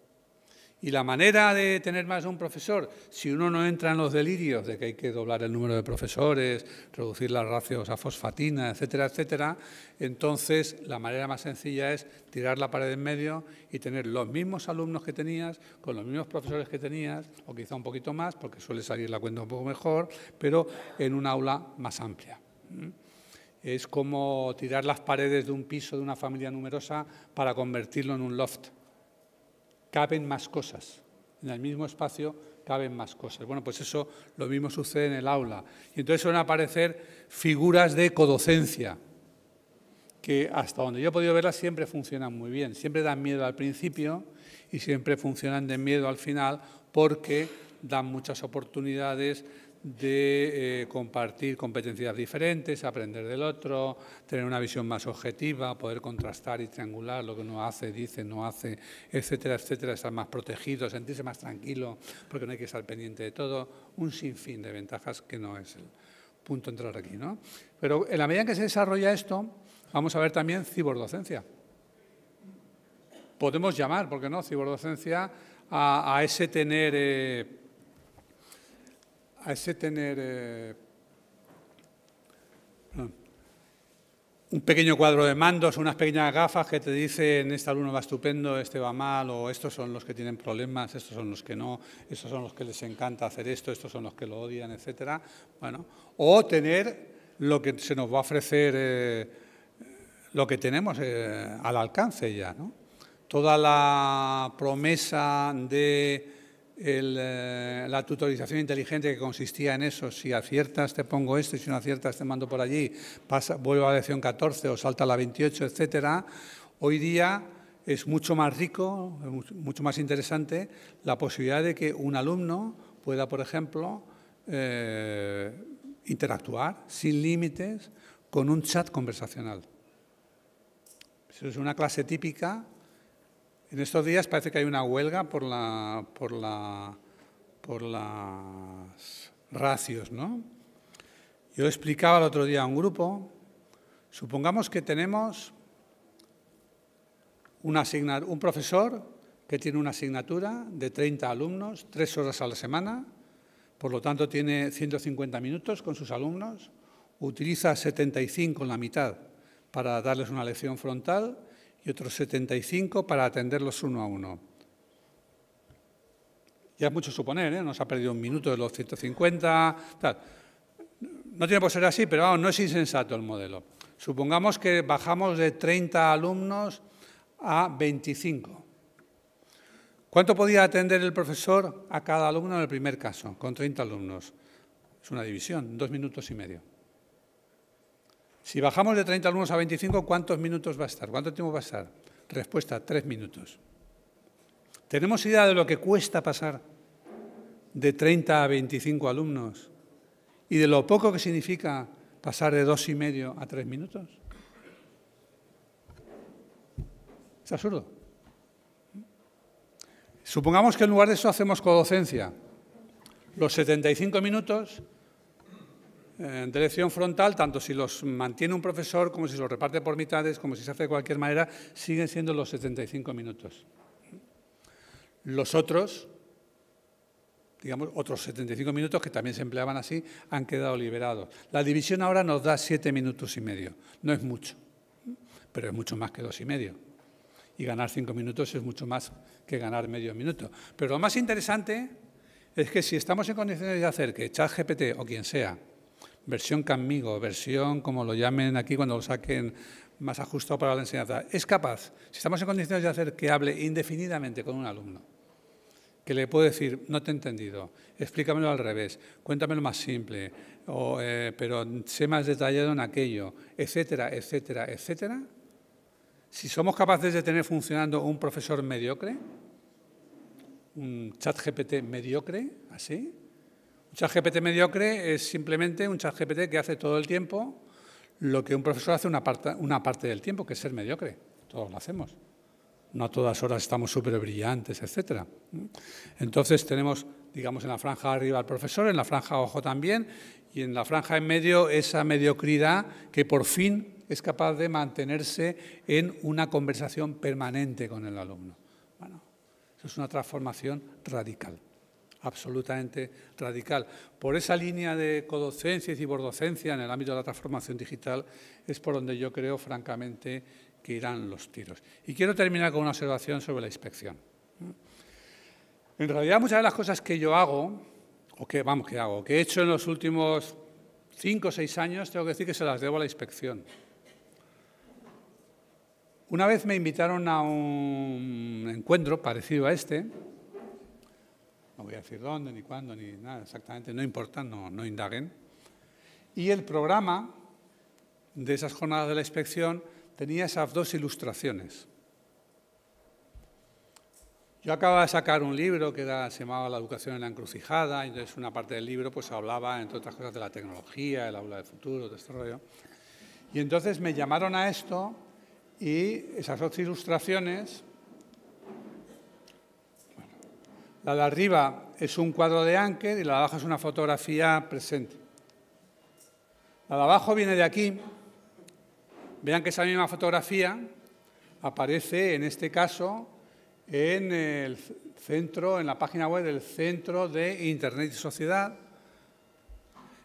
Speaker 3: Y la manera de tener más de un profesor, si uno no entra en los delirios de que hay que doblar el número de profesores, reducir las ratios a fosfatina, etcétera, etcétera, entonces la manera más sencilla es tirar la pared en medio y tener los mismos alumnos que tenías, con los mismos profesores que tenías, o quizá un poquito más, porque suele salir la cuenta un poco mejor, pero en un aula más amplia. Es como tirar las paredes de un piso de una familia numerosa para convertirlo en un loft. Caben más cosas, en el mismo espacio caben más cosas. Bueno, pues eso lo mismo sucede en el aula. Y entonces suelen aparecer figuras de codocencia, que hasta donde yo he podido verlas siempre funcionan muy bien. Siempre dan miedo al principio y siempre funcionan de miedo al final porque dan muchas oportunidades de compartir competencias diferentes, aprender del otro, tener una visión más objetiva, poder contrastar y triangular lo que uno hace, dice, no hace, etcétera, etcétera, estar más protegido, sentirse más tranquilo, porque no hay que estar pendiente de todo, un sinfín de ventajas que no es el punto entrar aquí, ¿no? Pero en la medida en que se desarrolla esto, vamos a ver también ciberdocencia. Podemos llamar, ¿por qué no?, ciberdocencia a ese tener un pequeño cuadro de mandos, unas pequeñas gafas que te dicen este alumno va estupendo, este va mal, o estos son los que tienen problemas, estos son los que no, estos son los que les encanta hacer esto, estos son los que lo odian, etcétera. Bueno, o tener lo que se nos va a ofrecer, lo que tenemos al alcance ya, ¿no? Toda la promesa de la tutorización inteligente que consistía en eso, si aciertas te pongo esto y si no aciertas te mando por allí, vuelvo a la lección 14 o salta a la 28, etcétera. Hoy día es mucho más rico, mucho más interesante la posibilidad de que un alumno pueda, por ejemplo, interactuar sin límites con un chat conversacional. Eso es una clase típica. En estos días parece que hay una huelga por las ratios, ¿no? Yo explicaba el otro día a un grupo, supongamos que tenemos un profesor que tiene una asignatura de 30 alumnos, 3 horas a la semana, por lo tanto tiene 150 minutos con sus alumnos, utiliza 75 en la mitad para darles una lección frontal y otros 75 para atenderlos uno a uno. Ya es mucho suponer, ¿eh? Nos ha perdido un minuto de los 150, tal. No tiene por ser así, pero vamos, no es insensato el modelo. Supongamos que bajamos de 30 alumnos a 25. ¿Cuánto podía atender el profesor a cada alumno en el primer caso, con 30 alumnos? Es una división, 2 minutos y medio. Si bajamos de 30 alumnos a 25, ¿cuántos minutos va a estar? ¿Cuánto tiempo va a estar? Respuesta, 3 minutos. ¿Tenemos idea de lo que cuesta pasar de 30 a 25 alumnos y de lo poco que significa pasar de 2,5 a 3 minutos? Es absurdo. Supongamos que en lugar de eso hacemos codocencia. Los 75 minutos de lección frontal, tanto si los mantiene un profesor como si los reparte por mitades, como si se hace de cualquier manera, siguen siendo los 75 minutos. Los otros, digamos, otros 75 minutos que también se empleaban así, han quedado liberados. La división ahora nos da 7 minutos y medio. No es mucho, pero es mucho más que 2,5. Y ganar 5 minutos es mucho más que ganar medio minuto. Pero lo más interesante es que si estamos en condiciones de hacer que ChatGPT o quien sea, versión Canmigo, versión como lo llamen aquí cuando lo saquen más ajustado para la enseñanza, es capaz, si estamos en condiciones de hacer que hable indefinidamente con un alumno, que le puedo decir, no te he entendido, explícamelo al revés, cuéntamelo más simple, pero sé más detallado en aquello, etcétera, etcétera, etcétera. Si somos capaces de tener funcionando un profesor mediocre, un ChatGPT mediocre, así. Un ChatGPT mediocre es simplemente un ChatGPT que hace todo el tiempo lo que un profesor hace una parte del tiempo, que es ser mediocre. Todos lo hacemos. No a todas horas estamos súper brillantes, etcétera. Entonces tenemos, digamos, en la franja de arriba al profesor, en la franja abajo también, y en la franja en medio esa mediocridad que por fin es capaz de mantenerse en una conversación permanente con el alumno. Bueno, eso es una transformación radical, absolutamente radical. Por esa línea de codocencia y ciberdocencia en el ámbito de la transformación digital es por donde yo creo, francamente, que irán los tiros. Y quiero terminar con una observación sobre la inspección. En realidad, muchas de las cosas que yo hago, que he hecho en los últimos 5 o 6 años, tengo que decir que se las debo a la inspección. Una vez me invitaron a un encuentro parecido a este, no voy a decir dónde, ni cuándo, ni nada exactamente, no importa, no indaguen, y el programa de esas jornadas de la inspección tenía esas 2 ilustraciones. Yo acababa de sacar un libro que se llamaba La educación en la encrucijada, y entonces una parte del libro pues hablaba, entre otras cosas, de la tecnología, el aula del futuro, de este rollo. Y entonces me llamaron a esto y esas 8 ilustraciones, bueno, la de arriba es un cuadro de Anker y la de abajo es una fotografía presente. La de abajo viene de aquí. Vean que esa misma fotografía aparece, en este caso, en el centro, en la página web del Centro de Internet y Sociedad.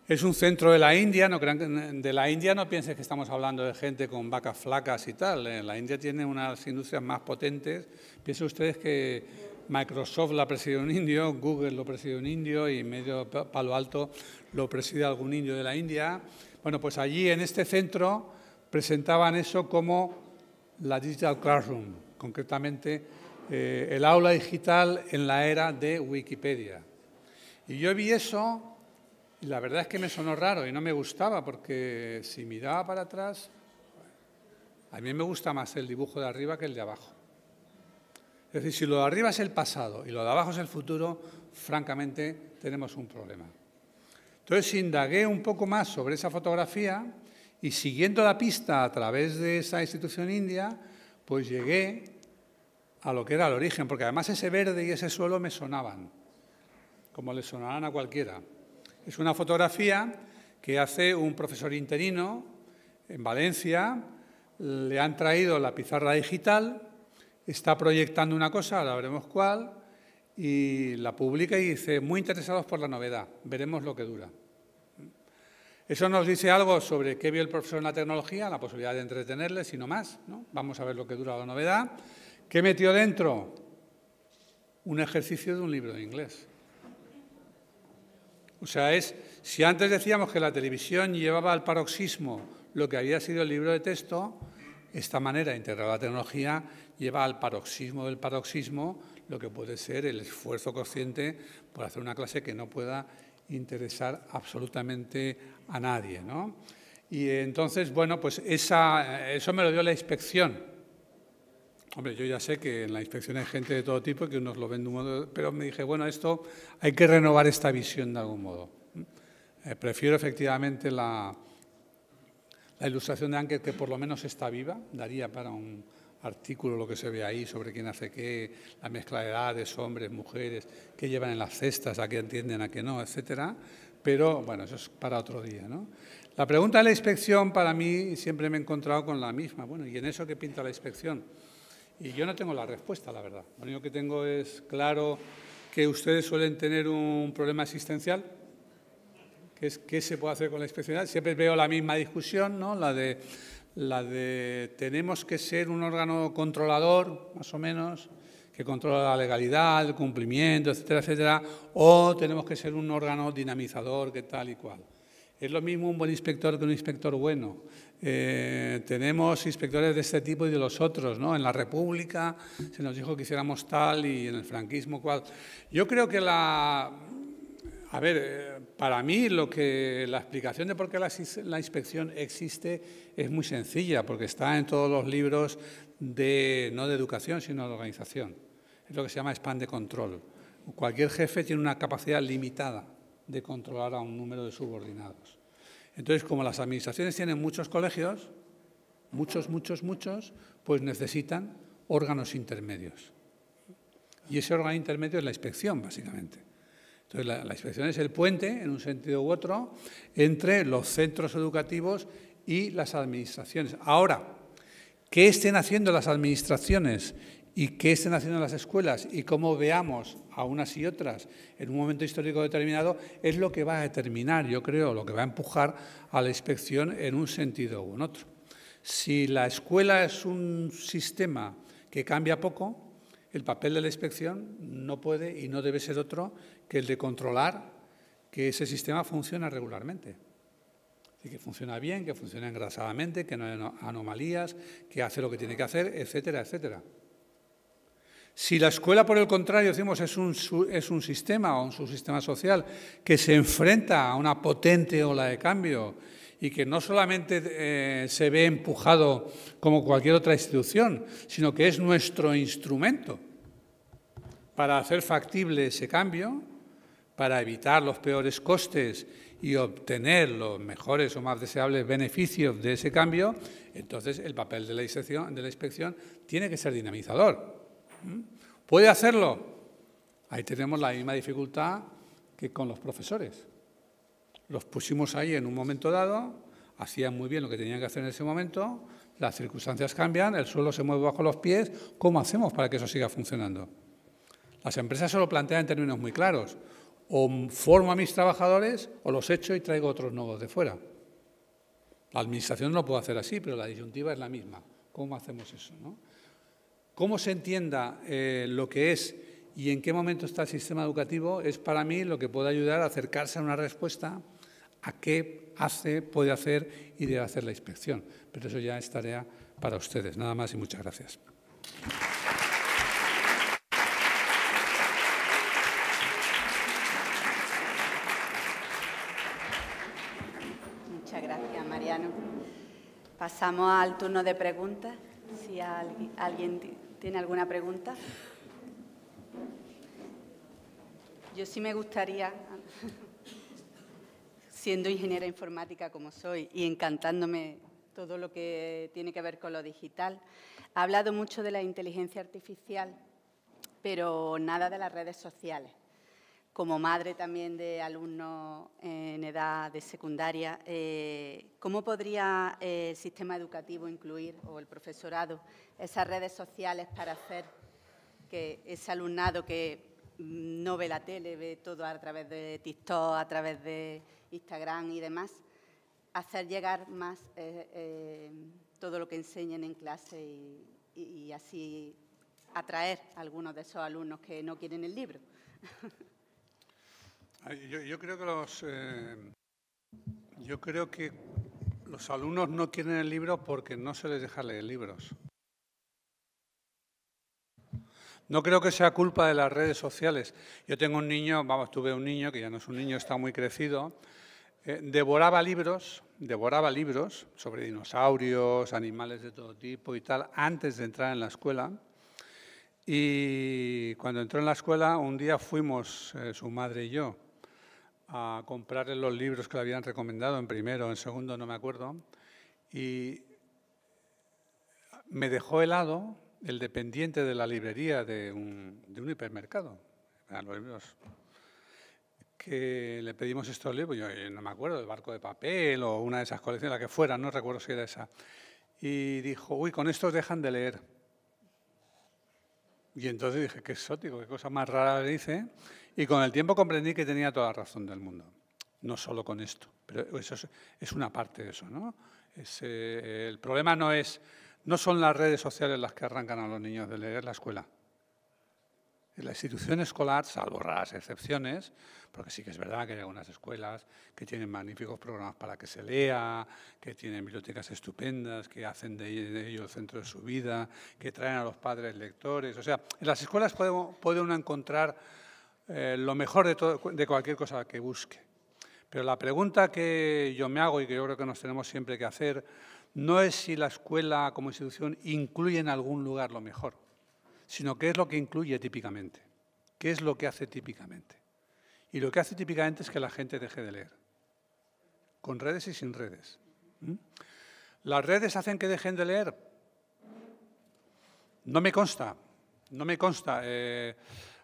Speaker 3: Es un centro de la India, no crean que de la India no piensen que estamos hablando de gente con vacas flacas y tal. La India tiene unas industrias más potentes. Piensen ustedes que Microsoft la preside un indio, Google lo preside un indio y medio Palo Alto lo preside algún indio de la India. Bueno, pues allí en este centro presentaban eso como la Digital Classroom, concretamente el aula digital en la era de Wikipedia. Y yo vi eso y la verdad es que me sonó raro y no me gustaba, porque si miraba para atrás, a mí me gusta más el dibujo de arriba que el de abajo. Es decir, si lo de arriba es el pasado y lo de abajo es el futuro, francamente tenemos un problema. Entonces indagué un poco más sobre esa fotografía y siguiendo la pista a través de esa institución india, pues llegué a lo que era el origen, porque además ese verde y ese suelo me sonaban, como le sonarán a cualquiera. Es una fotografía que hace un profesor interino en Valencia, le han traído la pizarra digital, está proyectando una cosa, ahora veremos cuál, y la publica y dice, muy interesados por la novedad, veremos lo que dura. Eso nos dice algo sobre qué vio el profesor en la tecnología, la posibilidad de entretenerles y no más, ¿no? Vamos a ver lo que dura la novedad. ¿Qué metió dentro? Un ejercicio de un libro de inglés. O sea, si antes decíamos que la televisión llevaba al paroxismo lo que había sido el libro de texto, esta manera de integrar la tecnología lleva al paroxismo del paroxismo lo que puede ser el esfuerzo consciente por hacer una clase que no pueda interesar absolutamente a nadie, ¿no? Y entonces, bueno, pues eso me lo dio la inspección. Hombre, yo ya sé que en la inspección hay gente de todo tipo y que unos lo ven de un modo, pero me dije, bueno, esto hay que renovar esta visión de algún modo. Prefiero efectivamente la ilustración de Anker, que por lo menos está viva, daría para un artículo lo que se ve ahí sobre quién hace qué, la mezcla de edades, hombres, mujeres, qué llevan en las cestas, a qué entienden, a qué no, etcétera. Pero, bueno, eso es para otro día, ¿no? La pregunta de la inspección, para mí, siempre me he encontrado con la misma. Bueno, ¿y en eso qué pinta la inspección? Y yo no tengo la respuesta, la verdad. Lo único que tengo es claro que ustedes suelen tener un problema existencial, que es qué se puede hacer con la inspección. Siempre veo la misma discusión, ¿no? La de tenemos que ser un órgano controlador, más o menos, que controla la legalidad, el cumplimiento, etcétera, etcétera, o tenemos que ser un órgano dinamizador, que tal y cual. Es lo mismo un buen inspector que un inspector bueno. Tenemos inspectores de este tipo y de los otros, ¿no? En la República se nos dijo que hiciéramos tal y en el franquismo cual. Yo creo que para mí la explicación de por qué la inspección existe es muy sencilla, porque está en todos los libros no de educación, sino de organización. Es lo que se llama span de control. Cualquier jefe tiene una capacidad limitada de controlar a un número de subordinados. Entonces, como las administraciones tienen muchos colegios, muchos, pues necesitan órganos intermedios. Y ese órgano intermedio es la inspección, básicamente. Entonces, la inspección es el puente, en un sentido u otro, entre los centros educativos y las administraciones. Ahora, ¿qué estén haciendo las administraciones y qué estén haciendo las escuelas y cómo veamos a unas y otras en un momento histórico determinado es lo que va a determinar, yo creo, lo que va a empujar a la inspección en un sentido u en otro. Si la escuela es un sistema que cambia poco, el papel de la inspección no puede y no debe ser otro que el de controlar que ese sistema funcione regularmente. Que funciona bien, que funciona engrasadamente, que no hay anomalías, que hace lo que tiene que hacer, etcétera, etcétera. Si la escuela, por el contrario, decimos es un sistema o un subsistema social que se enfrenta a una potente ola de cambio y que no solamente se ve empujado como cualquier otra institución, sino que es nuestro instrumento para hacer factible ese cambio, para evitar los peores costes y obtener los mejores o más deseables beneficios de ese cambio, entonces el papel de la inspección tiene que ser dinamizador. ¿Puede hacerlo? Ahí tenemos la misma dificultad que con los profesores. Los pusimos ahí en un momento dado, hacían muy bien lo que tenían que hacer en ese momento, las circunstancias cambian, el suelo se mueve bajo los pies, ¿cómo hacemos para que eso siga funcionando? Las empresas se lo plantean en términos muy claros. O formo a mis trabajadores o los echo y traigo otros nuevos de fuera. La administración no lo puede hacer así, pero la disyuntiva es la misma. ¿Cómo hacemos eso, no? Cómo se entienda lo que es y en qué momento está el sistema educativo es para mí lo que puede ayudar a acercarse a una respuesta a qué puede hacer y debe hacer la inspección. Pero eso ya es tarea para ustedes. Nada más y muchas gracias.
Speaker 2: Muchas gracias, Mariano. Pasamos al turno de preguntas. Si alguien tiene alguna pregunta. Yo sí me gustaría, siendo ingeniera informática como soy y encantándome todo lo que tiene que ver con lo digital, ha hablado mucho de la inteligencia artificial, pero nada de las redes sociales. Como madre también de alumnos en edad de secundaria, ¿cómo podría el sistema educativo incluir, o el profesorado, esas redes sociales para hacer que ese alumnado que no ve la tele, ve todo a través de TikTok, a través de Instagram y demás, hacer llegar más todo lo que enseñen en clase y así atraer a algunos de esos alumnos que no quieren el libro?
Speaker 3: Yo creo que los alumnos no quieren el libro porque no se les deja leer libros. No creo que sea culpa de las redes sociales. Yo tengo un niño, tuve un niño, que ya no es un niño, está muy crecido, devoraba libros sobre dinosaurios, animales de todo tipo y tal, antes de entrar en la escuela. Y cuando entró en la escuela, un día fuimos, su madre y yo, a comprarle los libros que le habían recomendado, en primero o en segundo, no me acuerdo, y me dejó helado el dependiente de la librería de un hipermercado, los libros, que le pedimos estos libros, yo no me acuerdo, El barco de papel o una de esas colecciones, la que fuera, no recuerdo si era esa, y dijo, uy, con estos dejan de leer. Y entonces dije, qué exótico, qué cosa más rara le dice. Y con el tiempo comprendí que tenía toda la razón del mundo. No solo con esto, pero eso es una parte de eso, ¿no? El problema no son las redes sociales las que arrancan a los niños de leer la escuela. En la institución escolar, salvo raras excepciones, porque sí que es verdad que hay algunas escuelas que tienen magníficos programas para que se lea, que tienen bibliotecas estupendas, que hacen de ello el centro de su vida, que traen a los padres lectores. O sea, en las escuelas puede uno encontrar lo mejor de cualquier cosa que busque. Pero la pregunta que yo me hago y que yo creo que nos tenemos siempre que hacer no es si la escuela como institución incluye en algún lugar lo mejor, sino qué es lo que incluye típicamente, qué es lo que hace típicamente. Y lo que hace típicamente es que la gente deje de leer, con redes y sin redes. ¿Las redes hacen que dejen de leer? No me consta.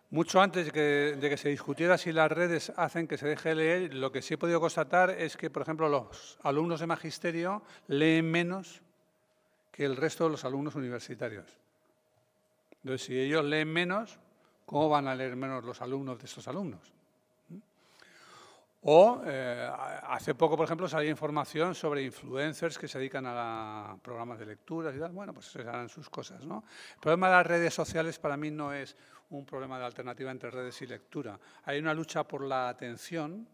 Speaker 3: Mucho antes de que se discutiera si las redes hacen que se deje de leer, lo que sí he podido constatar es que, por ejemplo, los alumnos de magisterio leen menos que el resto de los alumnos universitarios. Entonces, si ellos leen menos, ¿cómo van a leer menos los alumnos de estos alumnos? O hace poco, por ejemplo, salió información sobre influencers que se dedican a programas de lecturas y tal. Bueno, pues se harán sus cosas, ¿no? El problema de las redes sociales para mí no es un problema de alternativa entre redes y lectura. Hay una lucha por la atención,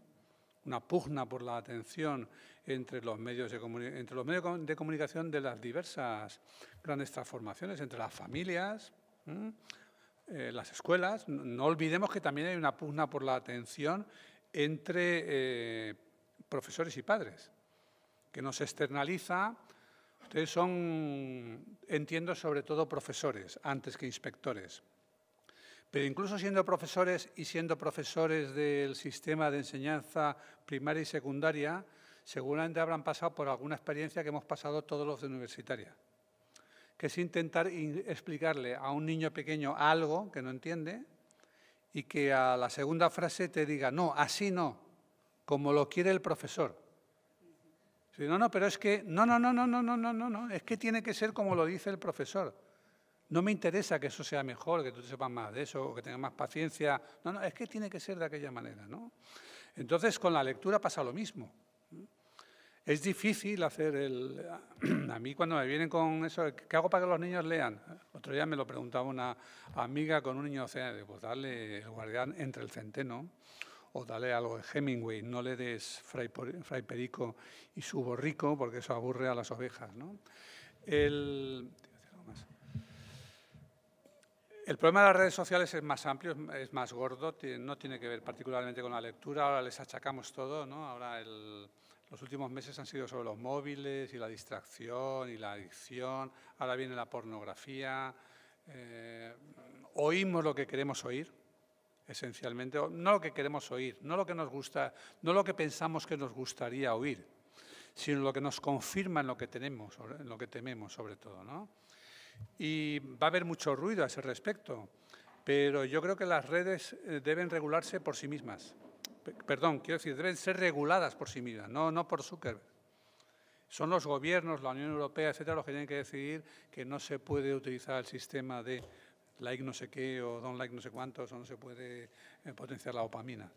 Speaker 3: una pugna por la atención entre los medios de comunicación de las diversas grandes transformaciones, entre las familias, las escuelas. No olvidemos que también hay una pugna por la atención entre profesores y padres, que nos externaliza. Ustedes son, entiendo, sobre todo profesores, antes que inspectores. Pero incluso siendo profesores y siendo profesores del sistema de enseñanza primaria y secundaria, seguramente habrán pasado por alguna experiencia que hemos pasado todos los de universitaria, que es intentar explicarle a un niño pequeño algo que no entiende y que a la segunda frase te diga, no, así no, como lo quiere el profesor. No, pero es que, no, es que tiene que ser como lo dice el profesor. No me interesa que eso sea mejor, que tú sepas más de eso, o que tengas más paciencia. No, es que tiene que ser de aquella manera, ¿no? Entonces, con la lectura pasa lo mismo. Es difícil hacer A mí cuando me vienen con eso, ¿qué hago para que los niños lean? Otro día me lo preguntaba una amiga con un niño de 12 años, pues darle El guardián entre el centeno, o dale algo de Hemingway, no le des Fray Perico y su borrico, porque eso aburre a las ovejas, ¿no? El problema de las redes sociales es más amplio, es más gordo, no tiene que ver particularmente con la lectura, ahora les achacamos todo, ¿no? Ahora los últimos meses han sido sobre los móviles y la distracción y la adicción, ahora viene la pornografía, oímos lo que queremos oír, esencialmente, no lo que queremos oír, no lo que nos gusta, no lo que pensamos que nos gustaría oír, sino lo que nos confirma en lo que tenemos, en lo que tememos sobre todo, ¿no? Y va a haber mucho ruido a ese respecto, pero yo creo que las redes deben regularse por sí mismas. Perdón, quiero decir, deben ser reguladas por sí mismas, no por Zuckerberg. Son los gobiernos, la Unión Europea, etcétera, los que tienen que decidir que no se puede utilizar el sistema de like no sé qué o don't like no sé cuántos, o no se puede potenciar la dopamina.